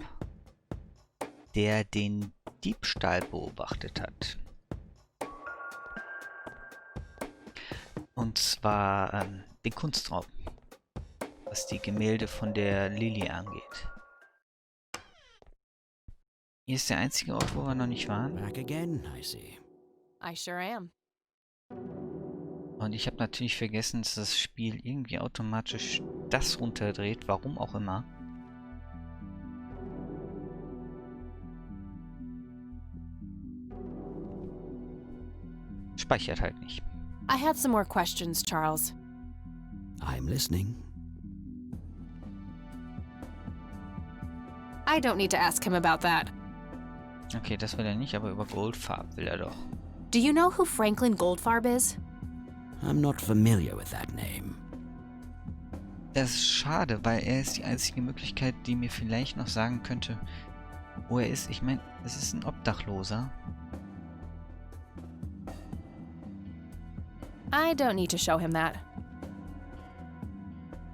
A: der den Diebstahl beobachtet hat. Und zwar den Kunstraub, was die Gemälde von der Lily angeht. Hier ist der einzige Ort, wo wir noch nicht waren.
I: Back again, I see.
C: I sure am.
A: Und ich habe natürlich vergessen, dass das Spiel irgendwie automatisch das runterdreht, warum auch immer. Speichert halt nicht.
C: I had some more questions, Charles.
I: I'm listening.
C: I don't need to ask him about that.
A: Okay, das will er nicht, aber über Goldfarb will er doch.
C: Do you know who Franklin Goldfarb is?
I: I'm not familiar with that name.
A: Das ist schade, weil er ist die einzige Möglichkeit, die mir vielleicht noch sagen könnte, wo er ist. Ich meine, es ist ein Obdachloser.
C: I don't need to show him that.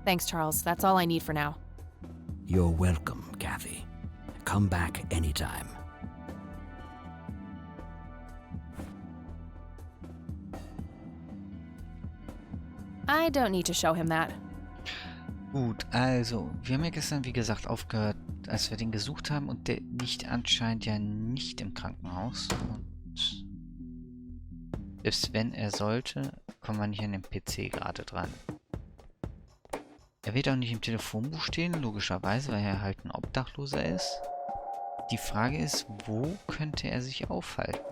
C: Thanks, Charles. That's all I need for now.
I: You're welcome, Kathy. Come back anytime.
C: I don't need to show him that.
A: Gut, also, wir haben ja gestern, wie gesagt, aufgehört, als wir den gesucht haben und der liegt anscheinend ja nicht im Krankenhaus. Und selbst wenn er sollte, kommen wir nicht an den PC gerade dran. Er wird auch nicht im Telefonbuch stehen, logischerweise, weil er halt ein Obdachloser ist. Die Frage ist, wo könnte er sich aufhalten?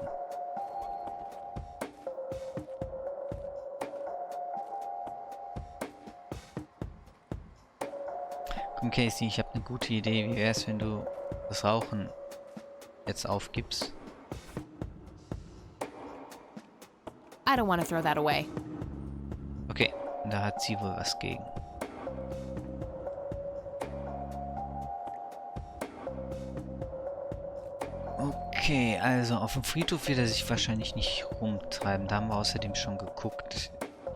A: Komm, Casey, ich habe eine gute Idee. Wie wäre es, wenn du das Rauchen jetzt aufgibst?
C: I don't want to throw that away.
A: Okay, da hat sie wohl was gegen. Okay, also auf dem Friedhof wird er sich wahrscheinlich nicht rumtreiben. Da haben wir außerdem schon geguckt.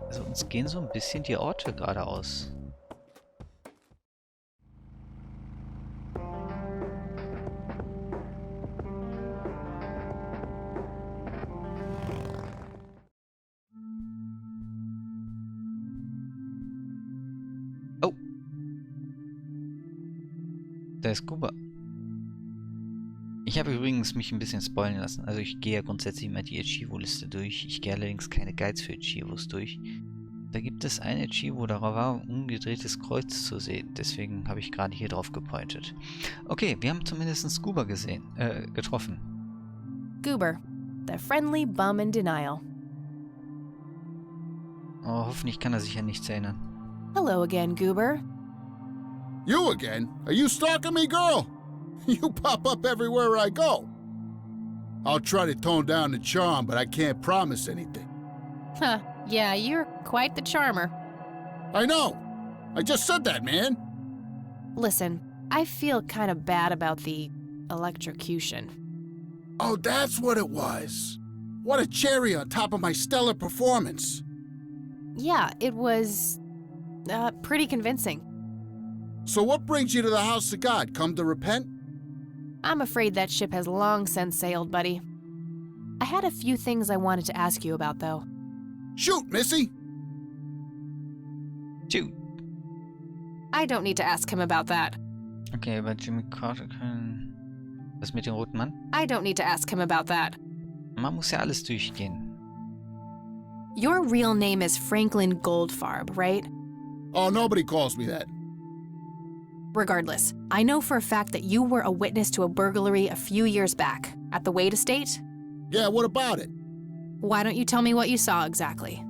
A: Also uns gehen so ein bisschen die Orte gerade aus. Oh. Da ist Kuba. Ich habe übrigens mich ein bisschen spoilen lassen. Also ich gehe ja grundsätzlich immer die Archivo-Liste durch. Ich gehe allerdings keine Guides für Archivos durch. Da gibt es ein Archivo, darauf war ein umgedrehtes Kreuz zu sehen. Deswegen habe ich gerade hier drauf gepointet. Okay, wir haben zumindest Scuba getroffen.
C: Goober, the friendly bum in denial.
A: Oh, hoffentlich kann er sich an nichts erinnern.
C: Hello again, Goober.
G: You again? Are you stalking me, girl? You pop up everywhere I go. I'll try to tone down the charm, but I can't promise anything.
C: Huh, yeah, you're quite the charmer.
G: I know. I just said that, man.
C: Listen, I feel kind of bad about the electrocution.
G: Oh, that's what it was. What a cherry on top of my stellar performance.
C: Yeah, it was pretty convincing.
G: So what brings you to the house of God? Come to repent?
C: I'm afraid that ship has long since sailed, buddy. I had a few things I wanted to ask you about, though.
G: Shoot, Missy!
A: Shoot.
C: I don't need to ask him about that.
A: Okay, über Jimmy Carter können... Was mit dem roten Mann?
C: I don't need to ask him about that.
A: Man muss ja alles durchgehen.
C: Your real name is Franklin Goldfarb, right?
G: Oh, nobody calls me that.
C: Regardless, I know for a fact that you were a witness to a burglary a few years back at the Wade estate.
G: Yeah, what about it?
C: Why don't you tell me what you saw exactly?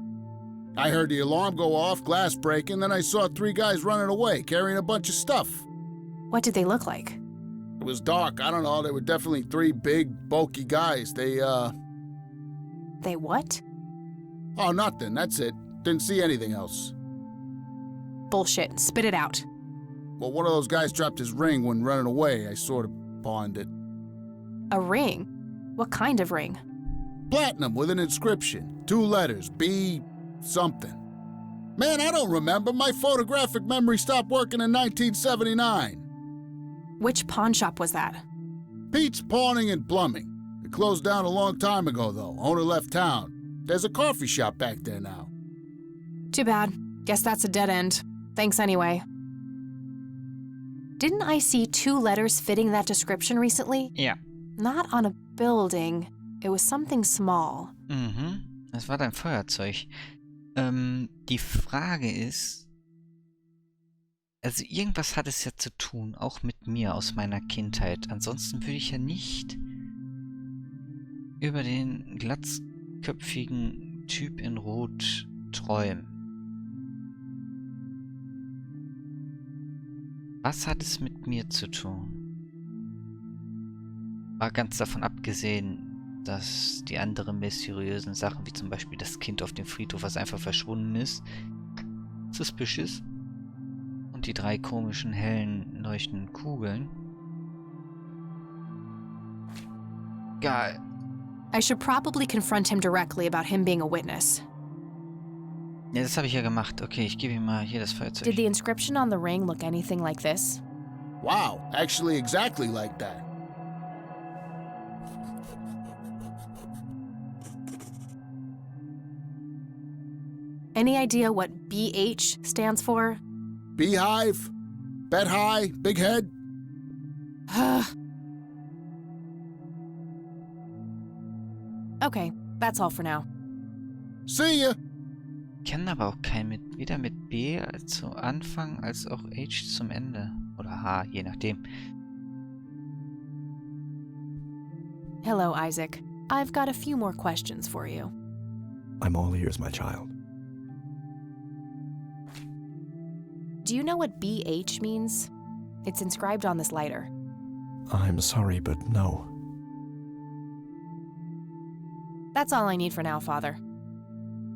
G: I heard the alarm go off, glass breaking, then I saw 3 guys running away, carrying a bunch of stuff.
C: What did they look like?
G: It was dark, I don't know, they were definitely 3 big, bulky guys. They
C: what?
G: Oh, nothing, that's it. Didn't see anything else.
C: Bullshit, spit it out.
G: Well, one of those guys dropped his ring when running away. I sort of pawned it.
C: A ring? What kind of ring?
G: Platinum with an inscription. 2 letters, B something. Man, I don't remember. My photographic memory stopped working in 1979.
C: Which pawn shop was that?
G: Pete's Pawning and Plumbing. It closed down a long time ago, though. Owner left town. There's a coffee shop back there now.
C: Too bad. Guess that's a dead end. Thanks anyway. Didn't I see 2 letters fitting that description recently?
A: Ja.
C: Not on a building. It was something small.
A: Mhm. Das war dein Feuerzeug. Die Frage ist... Also irgendwas hat es ja zu tun, auch mit mir aus meiner Kindheit. Ansonsten würde ich ja nicht über den glatzköpfigen Typ in Rot träumen. Was hat es mit mir zu tun? Mal ganz davon abgesehen, dass die anderen mysteriösen Sachen, wie zum Beispiel das Kind auf dem Friedhof, was einfach verschwunden ist, suspicious. Und die 3 komischen, hellen, leuchtenden Kugeln. Geil.
C: I should probably confront him directly about him being a witness.
A: Ja, das habe ich ja gemacht. Okay, ich gebe ihm mal hier das Feuerzeug.
C: Did the inscription on the ring look anything like this?
G: Wow, actually exactly like that.
C: Any idea what BH stands for?
G: Beehive? Bet high? Big head?
C: Okay, that's all for now.
G: See ya!
A: Ich kenne aber auch keinen mit, weder mit B zu Anfang als auch H zum Ende. Oder H, je nachdem.
C: Hello, Isaac. I've got a few more questions for you.
D: I'm all ears, my child.
C: Do you know what BH means? It's inscribed on this lighter.
D: I'm sorry, but no.
C: That's all I need for now, Father.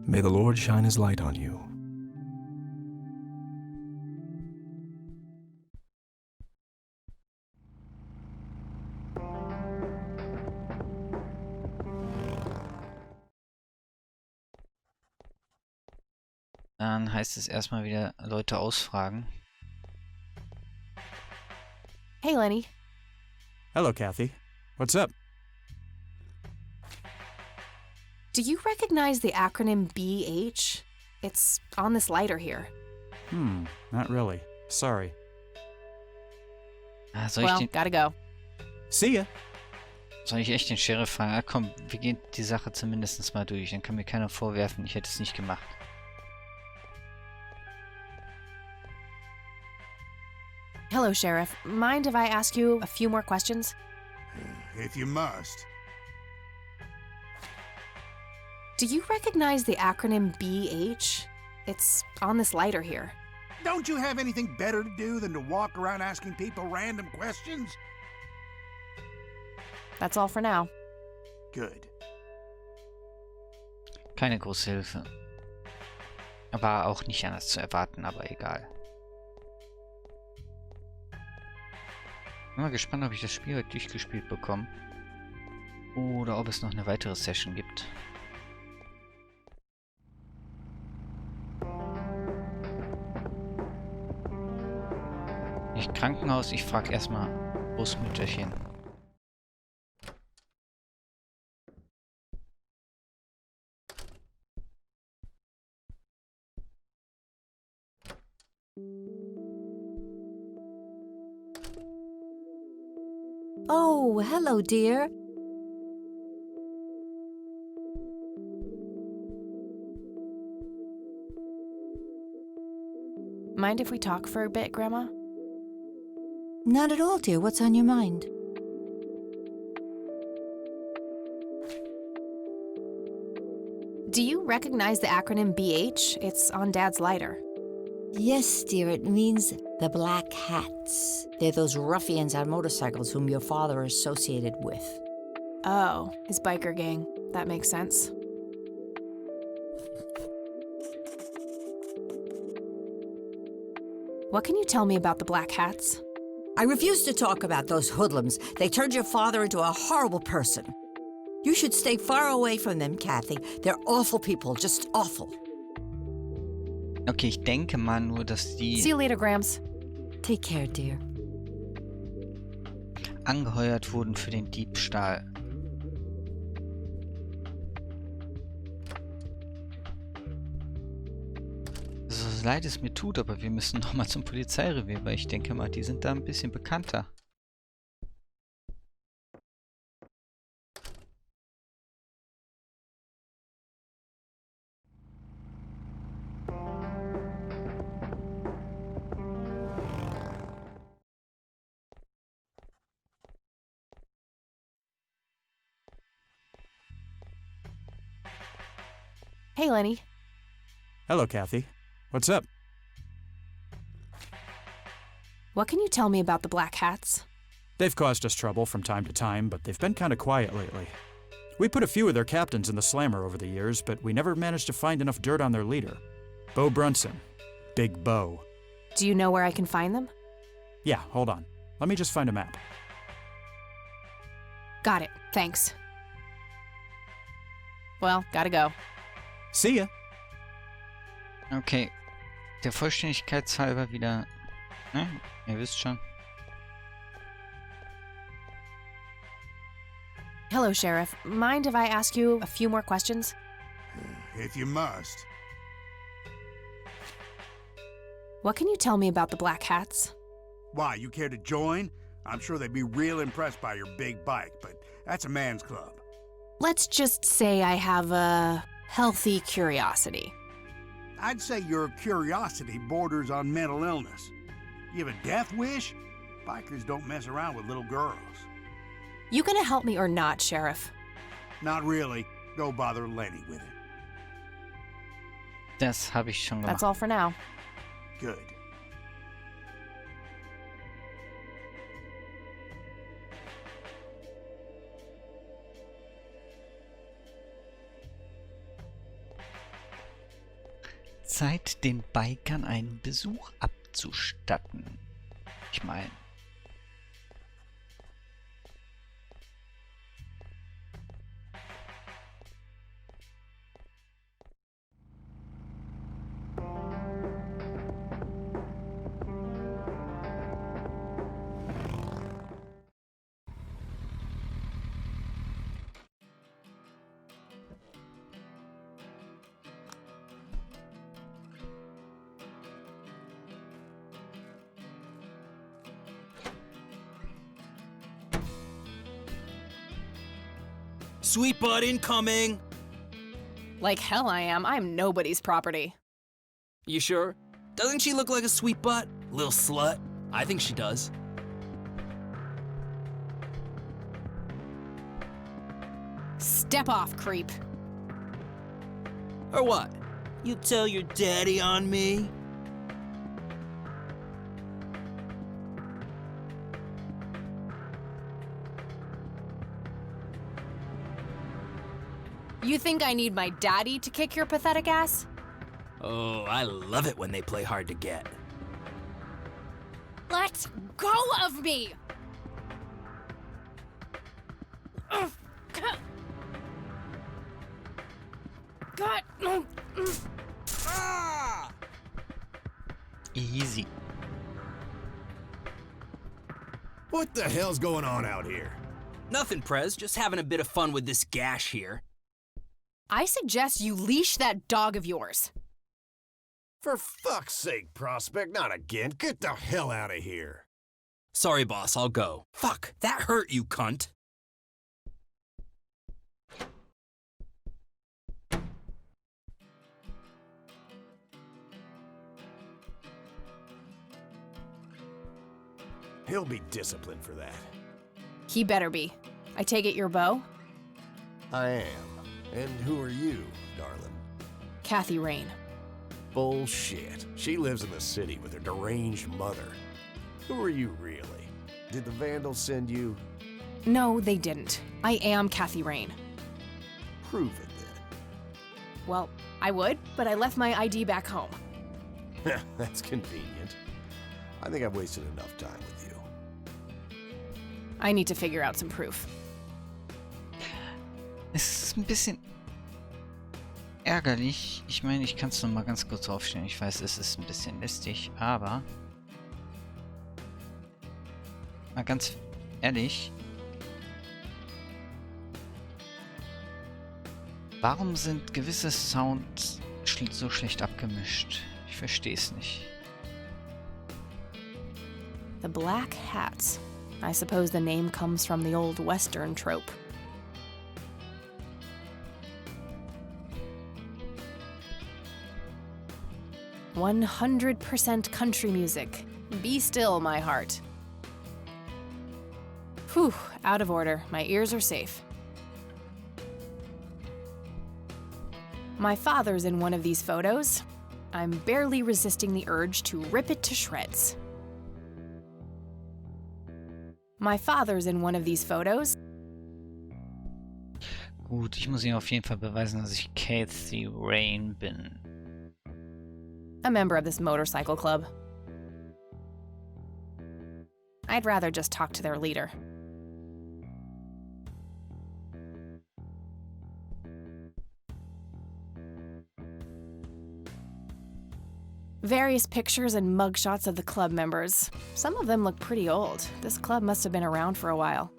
D: May the Lord shine his light on you.
A: Dann heißt es erstmal wieder Leute ausfragen.
C: Hey, Lenny.
L: Hello, Kathy. What's up?
C: Do you recognize the acronym BH? It's on this lighter here.
L: Not really. Sorry.
C: Well, gotta go.
L: See ya.
A: Soll ich echt den Sheriff fragen? Ah, komm, wir gehen die Sache zumindest mal durch. Dann kann mir keiner vorwerfen, ich hätte es nicht gemacht.
C: Hello, Sheriff. Mind if I ask you a few more questions?
K: If you must.
C: Do you recognize the acronym BH? It's on this lighter here.
K: Don't you have anything better to do than to walk around asking people random questions?
C: That's all for now.
K: Good.
A: Keine große Hilfe. War auch nicht anders zu erwarten, aber egal. Bin mal gespannt, ob ich das Spiel heute durchgespielt bekomme. Oder ob es noch eine weitere Session gibt. Nicht Krankenhaus, ich frage erstmal Großmütterchen.
F: Oh, hello, dear.
C: Mind if we talk for a bit, Grandma?
F: Not at all, dear. What's on your mind?
C: Do you recognize the acronym BH? It's on Dad's lighter.
F: Yes, dear. It means the Black Hats. They're those ruffians on motorcycles whom your father associated with.
C: Oh, his biker gang. That makes sense. What can you tell me about the Black Hats?
F: I refuse to talk about those hoodlums. They turned your father into a horrible person. You should stay far away from them, Kathy. They're awful people, just awful.
A: Okay, ich denke mal nur, dass die
C: See you later, Grams.
F: Take care, dear.
A: angeheuert wurden für den Diebstahl. So leid es mir tut, aber wir müssen nochmal zum Polizeirevier, weil ich denke mal, die sind da ein bisschen bekannter.
C: Hey, Lenny.
L: Hello, Kathy. What's up?
C: What can you tell me about the Black Hats?
L: They've caused us trouble from time to time, but they've been kind of quiet lately. We put a few of their captains in the slammer over the years, but we never managed to find enough dirt on their leader. Bo Brunson. Big Bo.
C: Do you know where I can find them?
L: Yeah, hold on. Let me just find a map.
C: Got it. Thanks. Well, gotta go.
L: See ya.
A: Okay, der Vollständigkeit halber wieder, ne? Ihr wisst schon.
C: Hello, Sheriff. Mind if I ask you a few more questions?
K: If you must.
C: What can you tell me about the Black Hats?
K: Why, you care to join? I'm sure they'd be real impressed by your big bike, but that's a man's club.
C: Let's just say I have a healthy curiosity.
K: I'd say your curiosity borders on mental illness. You have a death wish? Bikers don't mess around with little girls.
C: You gonna help me or not, Sheriff?
K: Not really. Go bother Lenny with it.
A: Das habe ich schon gemacht.
C: That's all for now.
K: Good.
A: Zeit, den Bikern einen Besuch abzustatten. Ich meine.
N: Sweet butt incoming!
C: Like hell I am. I'm nobody's property.
N: You sure? Doesn't she look like a sweet butt? Little slut. I think she does.
C: Step off, creep.
N: Or what? You tell your daddy on me?
C: You think I need my daddy to kick your pathetic ass?
N: Oh, I love it when they play hard to get.
C: Let go of me! God.
A: Easy.
O: What the hell's going on out here?
N: Nothing, Prez. Just having a bit of fun with this gash here.
C: I suggest you leash that dog of yours.
O: For fuck's sake, Prospect, not again. Get the hell out of here.
N: Sorry, boss, I'll go. Fuck, that hurt, you cunt.
O: He'll be disciplined for that.
C: He better be. I take it you're Bo?
O: I am. And who are you, darling?
C: Kathy Rain.
O: Bullshit. She lives in the city with her deranged mother. Who are you really? Did the Vandals send you?
C: No, they didn't. I am Kathy Rain.
O: Prove it then.
C: Well, I would, but I left my ID back home.
O: That's convenient. I think I've wasted enough time with you.
C: I need to figure out some proof.
A: Es ist ein bisschen ärgerlich. Ich meine, ich kann es noch mal ganz kurz aufstellen. Ich weiß, es ist ein bisschen lästig, aber mal ganz ehrlich, warum sind gewisse Sounds so schlecht abgemischt? Ich verstehe es nicht.
C: The Black Hats. I suppose the name comes from the old Western trope. "100% country music. Be still, my heart." Whew, out of order. My ears are safe. My father's in one of these photos. I'm barely resisting the urge to rip it to shreds. My father's in one of these photos.
A: Gut, ich muss ihm auf jeden Fall beweisen, dass ich Kathy Rain bin.
C: A member of this motorcycle club. I'd rather just talk to their leader. Various pictures and mugshots of the club members. Some of them look pretty old. This club must have been around for a while.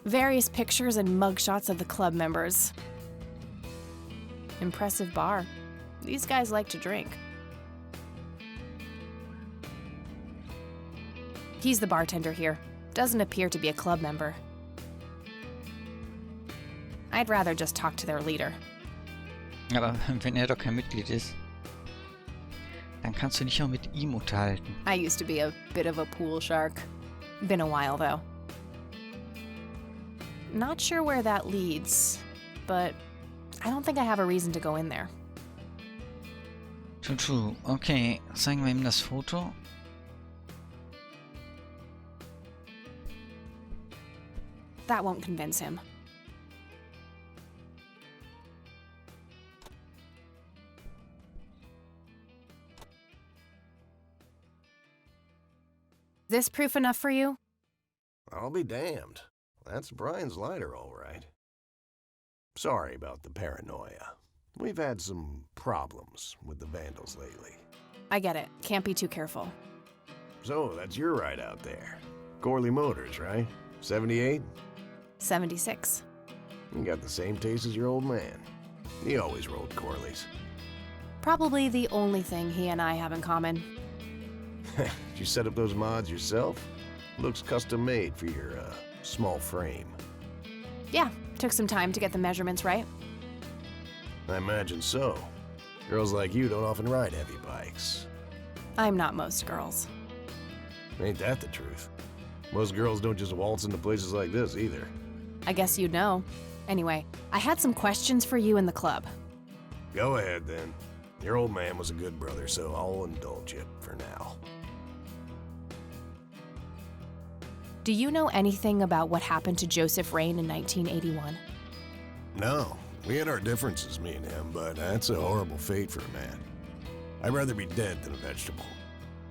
C: Various pictures and mugshots of the club members. Impressive bar. These guys like to drink. He's the bartender here. Doesn't appear to be a club member. I'd rather just talk to their leader.
A: Aber wenn er doch kein Mitglied ist, dann kannst du dich auch mit ihm unterhalten.
C: I used to be a bit of a pool shark. Been a while, though. Not sure where that leads, but I don't think I have a reason to go in there.
A: True. Okay, zeigen wir ihm das Foto.
C: That won't convince him. This proof enough for you?
O: I'll be damned. That's Brian's lighter, all right. Sorry about the paranoia. We've had some problems with the Vandals lately.
C: I get it. Can't be too careful.
O: So, that's your ride out there. Corley Motors, right? 78?
C: 76.
O: You got the same taste as your old man. He always rode Corleys.
C: Probably the only thing he and I have in common.
O: Did you set up those mods yourself? Looks custom made for your, small frame.
C: Yeah, took some time to get the measurements right.
O: I imagine so. Girls like you don't often ride heavy bikes.
C: I'm not most girls.
O: Ain't that the truth? Most girls don't just waltz into places like this either.
C: I guess you'd know. Anyway, I had some questions for you in the club.
O: Go ahead, then. Your old man was a good brother, so I'll indulge you for now.
C: Do you know anything about what happened to Joseph Rain in 1981?
O: No, we had our differences, me and him, but that's a horrible fate for a man. I'd rather be dead than a vegetable.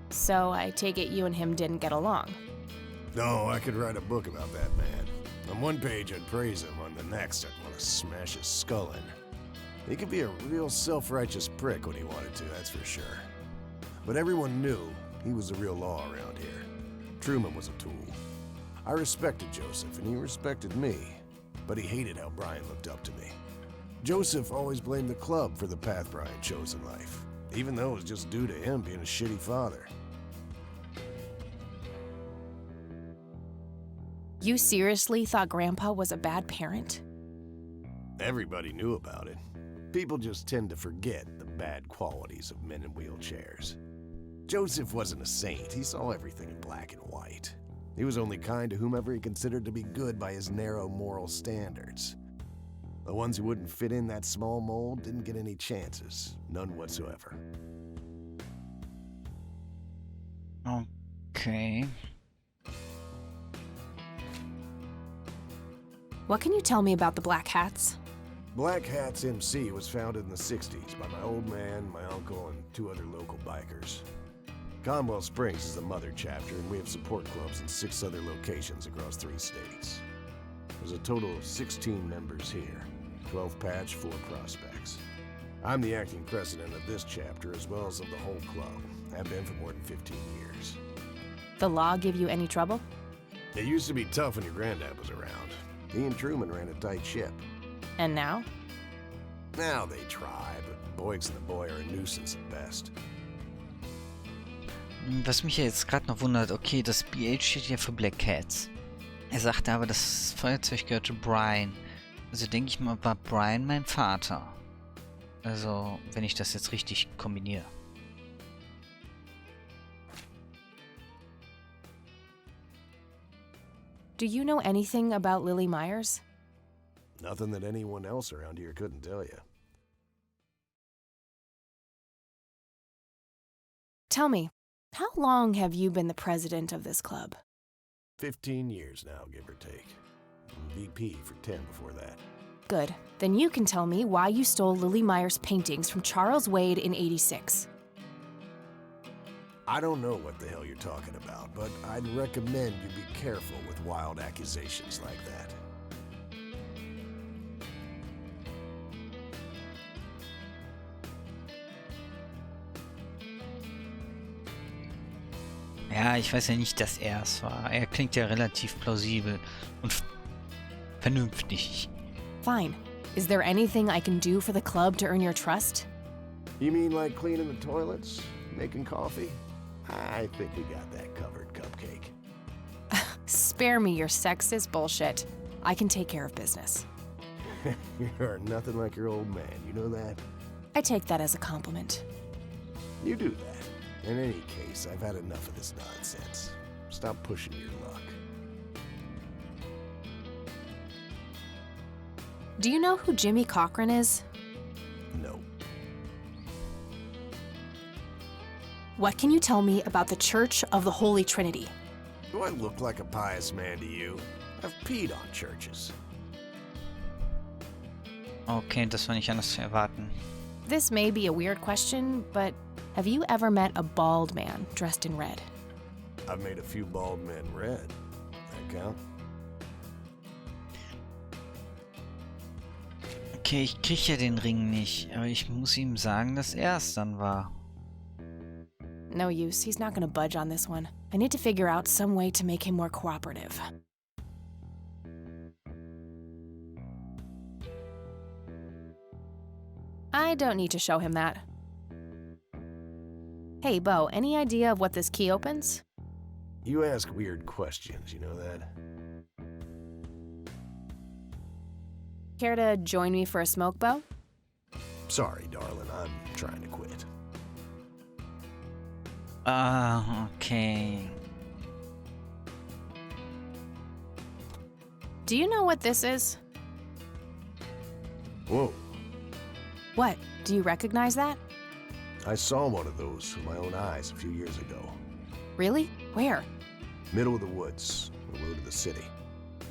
C: So I take it you and him didn't get along.
O: No, I could write a book about that man. On one page I'd praise him, on the next I'd want to smash his skull in. He could be a real self-righteous prick when he wanted to, that's for sure. But everyone knew he was the real law around here. Truman was a tool. I respected Joseph, and he respected me, but he hated how Brian looked up to me. Joseph always blamed the club for the path Brian chose in life, even though it was just due to him being a shitty father.
C: You seriously thought Grandpa was a bad parent?
O: Everybody knew about it. People just tend to forget the bad qualities of men in wheelchairs. Joseph wasn't a saint. He saw everything in black and white. He was only kind to whomever he considered to be good by his narrow moral standards. The ones who wouldn't fit in that small mold didn't get any chances. None whatsoever.
A: Okay.
C: What can you tell me about the Black Hats?
O: Black Hats MC was founded in the 60s by my old man, my uncle, and 2 other local bikers. Conwell Springs is the mother chapter, and we have support clubs in 6 other locations across 3 states. There's a total of 16 members here, 12 patch, 4 prospects. I'm the acting president of this chapter as well as of the whole club. Have been for more than 15 years.
C: The law give you any trouble?
O: It used to be tough when your granddad was around. He and Truman ran a tight ship.
C: And now?
O: Now they try, but Boyks and the boy are a nuisance at best.
A: Was mich ja jetzt gerade noch wundert, okay, das BH steht ja für Black Cats. Er sagte aber, das Feuerzeug gehörte Brian. Also denke ich mal, war Brian mein Vater. Also, wenn ich das jetzt richtig kombiniere.
C: Do you know anything about Lily Myers?
O: Nothing that anyone else around here couldn't tell you.
C: Tell me, how long have you been the president of this club?
O: 15 years now, give or take. VP for 10 before that.
C: Good. Then you can tell me why you stole Lily Myers' paintings from Charles Wade in '86.
O: I don't know what the hell you're talking about, but I'd recommend you be careful with wild accusations like that.
A: Ja, ich weiß ja nicht, dass er es war. Er klingt ja relativ plausibel und vernünftig.
C: Fine. Is there anything I can do for the club to earn your trust?
O: You mean like cleaning the toilets? Making coffee? I think we got that covered, Cupcake.
C: Spare me your sexist bullshit. I can take care of business.
O: You're nothing like your old man, you know that?
C: I take that as a compliment.
O: You do that. In any case, I've had enough of this nonsense. Stop pushing your luck.
C: Do you know who Jimmy Cochran is?
O: No.
C: What can you tell me about the Church of the Holy Trinity?
O: Do I look like a pious man to you? I've peed on churches.
A: Okay, das war nicht anders zu erwarten.
C: This may be a weird question, but have you ever met a bald man dressed in red?
O: I've made a few bald men red. That count?
A: Okay, ich krieg ja den Ring nicht, aber ich muss ihm sagen, dass er es dann war.
C: No use, he's not gonna budge on this one. I need to figure out some way to make him more cooperative. I don't need to show him that. Hey, Bo, any idea of what this key opens?
O: You ask weird questions, you know that?
C: Care to join me for a smoke, Bo?
O: Sorry, darling, I'm trying to quit.
A: Okay.
C: Do you know what this is?
O: Whoa.
C: What? Do you recognize that?
O: I saw one of those with my own eyes a few years ago.
C: Really? Where?
O: Middle of the woods, where the city.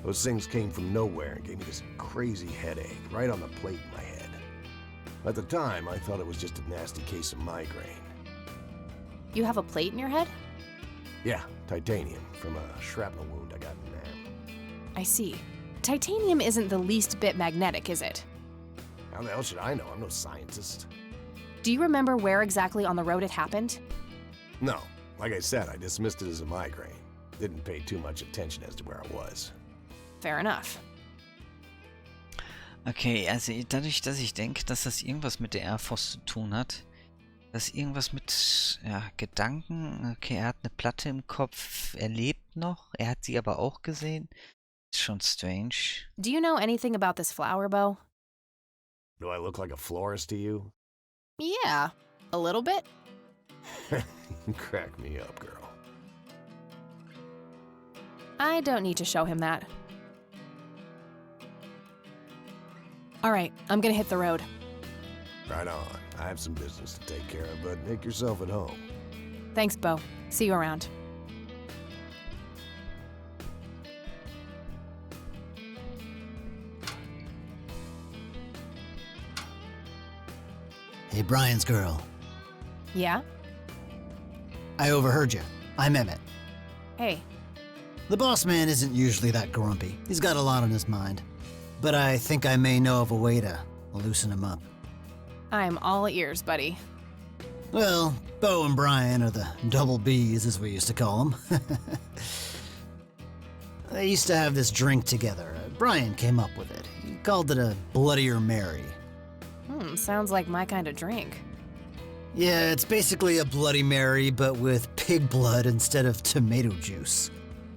O: Those things came from nowhere and gave me this crazy headache right on the plate in my head. At the time, I thought it was just a nasty case of migraine.
C: You have a plate in your head?
O: Yeah, titanium from a shrapnel wound I got in Nam.
C: I see. Titanium isn't the least bit magnetic, is it?
O: How the hell should I know? I'm no scientist.
C: Do you remember where exactly on the road it happened?
O: No. Like I said, I dismissed it as a migraine. Didn't pay too much attention as to where I was.
C: Fair enough.
A: Okay, also dadurch, dass ich denke, dass das irgendwas mit der Air Force zu tun hat, dass irgendwas mit, ja, Gedanken, okay, er hat eine Platte im Kopf, er lebt noch, er hat sie aber auch gesehen. Ist schon strange.
C: Do you know anything about this flower, Bo?
O: Do I look like a florist to you?
C: Yeah, a little bit.
O: You crack me up, girl.
C: I don't need to show him that. All right, I'm gonna hit the road.
O: Right on. I have some business to take care of, but make yourself at home.
C: Thanks, Bo. See you around.
P: Hey, Brian's girl.
C: Yeah?
P: I overheard you. I'm Emmett.
C: Hey.
P: The boss man isn't usually that grumpy. He's got a lot on his mind. But I think I may know of a way to loosen him up.
C: I'm all ears, buddy.
P: Well, Bo and Brian are the double Bs, as we used to call them. They used to have this drink together. Brian came up with it. He called it a Bloodier Mary.
C: Sounds like my kind of drink.
P: Yeah, it's basically a Bloody Mary, but with pig blood instead of tomato juice.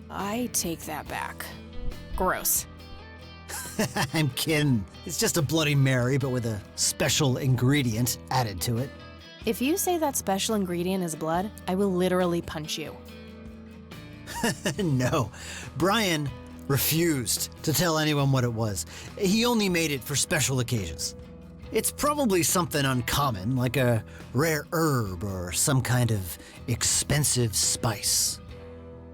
C: I take that back. Gross.
P: I'm kidding. It's just a Bloody Mary, but with a special ingredient added to it.
C: If you say that special ingredient is blood, I will literally punch you.
P: No. Brian refused to tell anyone what it was. He only made it for special occasions. It's probably something uncommon, like a rare herb or some kind of expensive spice.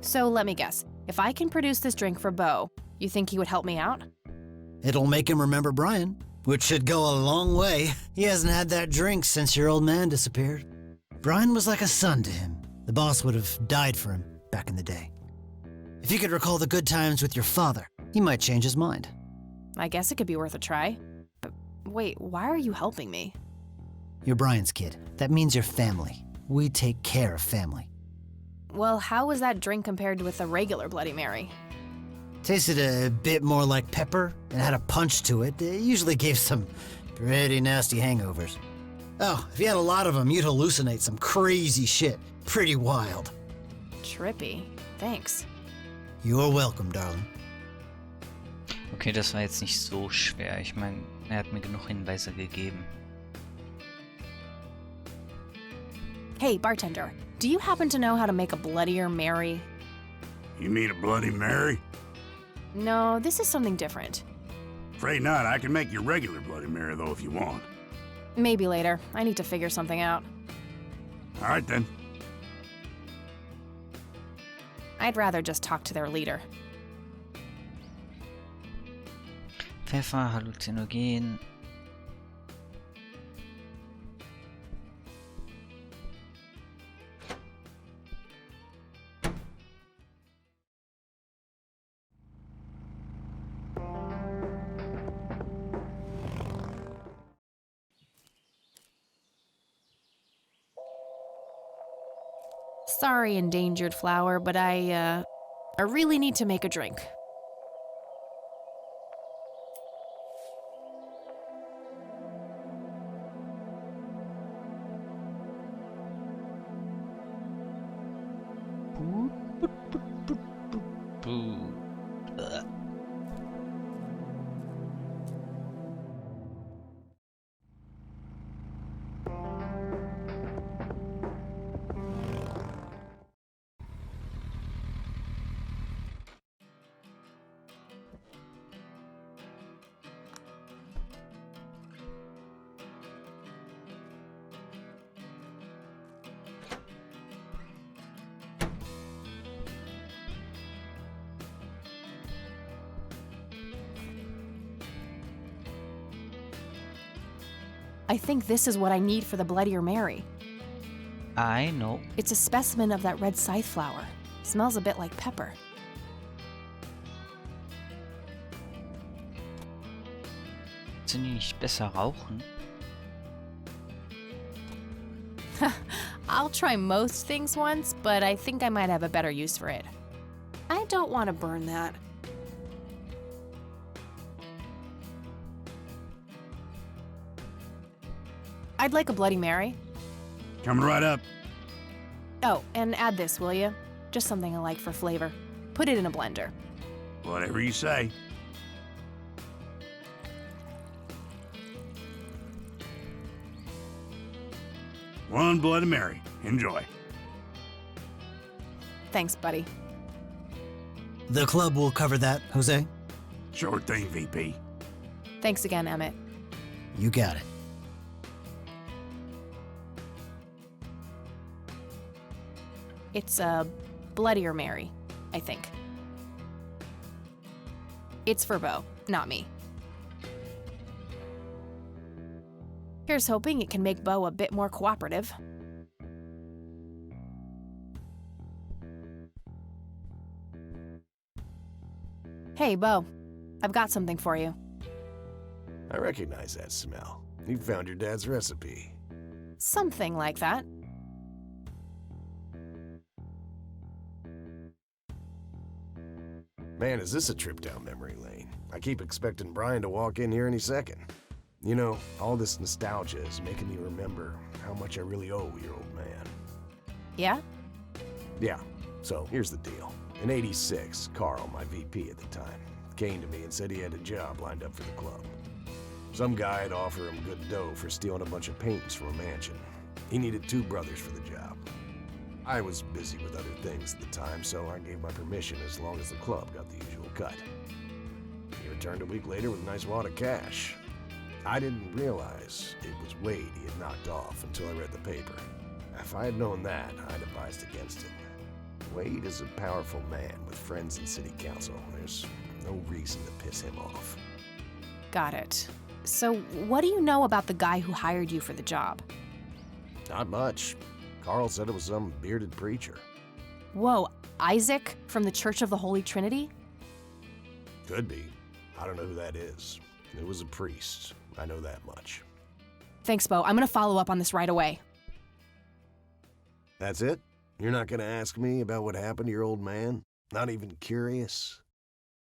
C: So let me guess. If I can produce this drink for Bo, you think he would help me out?
P: It'll make him remember Brian, which should go a long way. He hasn't had that drink since your old man disappeared. Brian was like a son to him. The boss would have died for him back in the day. If you could recall the good times with your father, he might change his mind.
C: I guess it could be worth a try. But wait, why are you helping me?
P: You're Brian's kid. That means you're family. We take care of family.
C: Well, how was that drink compared with a regular Bloody Mary?
P: Tasted a bit more like pepper and had a punch to it. It usually gave some pretty nasty hangovers. Oh, if you had a lot of them, you'd hallucinate some crazy shit. Pretty wild.
C: Trippy. Thanks.
P: You're welcome, darling.
A: Okay, das war jetzt nicht so schwer. Ich meine, er hat mir genug Hinweise gegeben.
C: Hey, bartender, do you happen to know how to make a Bloodier Mary?
K: You mean a Bloody Mary?
C: No, this is something different.
K: Afraid not. I can make you a regular Bloody Mary, though, if you want.
C: Maybe later. I need to figure something out.
K: All right, then.
C: I'd rather just talk to their leader.
A: Pfeffer, Halluzinogen.
C: Sorry, endangered flower, but I really need to make a drink. I think this is what I need for the Bloodier Mary.
A: I know.
C: It's a specimen of that red scythe flower. Smells a bit like pepper.
A: Sind die nicht besser rauchen?
C: I'll try most things once, but I think I might have a better use for it. I don't want to burn that. I'd like a Bloody Mary.
K: Coming right up.
C: Oh, and add this, will you? Just something I like for flavor. Put it in a blender.
K: Whatever you say. One Bloody Mary. Enjoy.
C: Thanks, buddy.
P: The club will cover that, Jose?
K: Sure thing, VP.
C: Thanks again, Emmett.
P: You got it.
C: It's a Bloodier Mary, I think. It's for Bo, not me. Here's hoping it can make Bo a bit more cooperative. Hey, Bo. I've got something for you.
O: I recognize that smell. You found your dad's recipe.
C: Something like that.
O: Man, is this a trip down memory lane. I keep expecting Brian to walk in here any second. You know, all this nostalgia is making me remember how much I really owe your old man.
C: Yeah?
O: Yeah, so here's the deal. In '86, Carl, my VP at the time, came to me and said he had a job lined up for the club. Some guy had offered him good dough for stealing a bunch of paintings from a mansion. He needed 2 brothers for the job. I was busy with other things at the time, so I gave my permission as long as the club got the usual cut. He returned a week later with a nice wad of cash. I didn't realize it was Wade he had knocked off until I read the paper. If I had known that, I'd advised against it. Wade is a powerful man with friends in city council. There's no reason to piss him off.
C: Got it. So, what do you know about the guy who hired you for the job?
O: Not much. Carl said it was some bearded preacher.
C: Whoa, Isaac from the Church of the Holy Trinity?
O: Could be. I don't know who that is. It was a priest. I know that much.
C: Thanks, Bo. I'm gonna follow up on this right away.
O: That's it? You're not gonna ask me about what happened to your old man? Not even curious?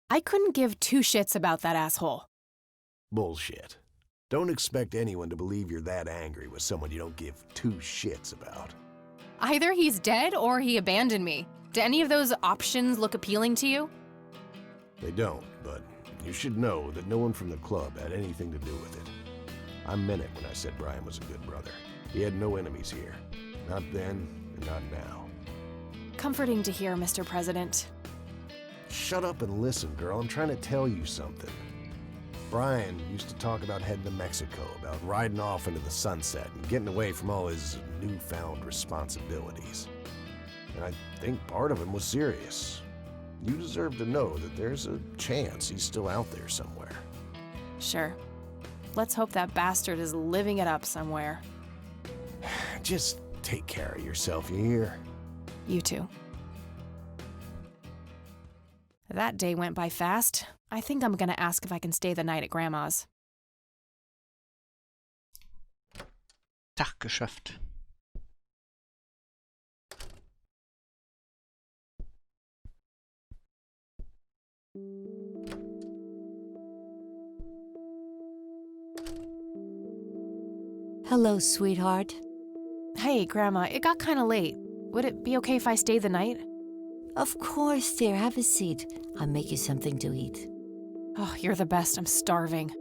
C: I couldn't give 2 shits about that asshole.
O: Bullshit. Don't expect anyone to believe you're that angry with someone you don't give 2 shits about.
C: Either he's dead or he abandoned me. Do any of those options look appealing to you?
O: They don't, but you should know that no one from the club had anything to do with it. I meant it when I said Brian was a good brother. He had no enemies here. Not then, and not now.
C: Comforting to hear, Mr. President.
O: Shut up and listen, girl. I'm trying to tell you something. Brian used to talk about heading to Mexico, about riding off into the sunset and getting away from all his newfound responsibilities. And I think part of him was serious. You deserve to know that there's a chance he's still out there somewhere.
C: Sure. Let's hope that bastard is living it up somewhere.
O: Just take care of yourself, you hear?
C: You too. That day went by fast. I think I'm gonna ask if I can stay the night at Grandma's.
A: Tag geschafft.
F: Hello, sweetheart.
C: Hey, Grandma, it got kinda late. Would it be okay if I stay the night?
F: Of course, dear. Have a seat. I'll make you something to eat.
C: Oh, you're the best. I'm starving.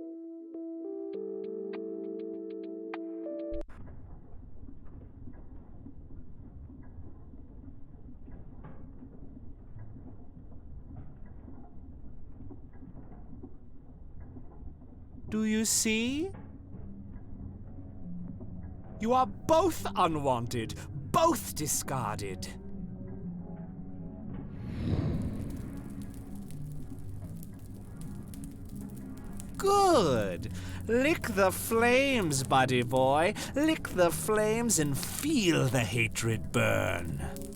Q: Do you see? You are both unwanted, both discarded. Good. Lick the flames, buddy boy. Lick the flames and feel the hatred burn.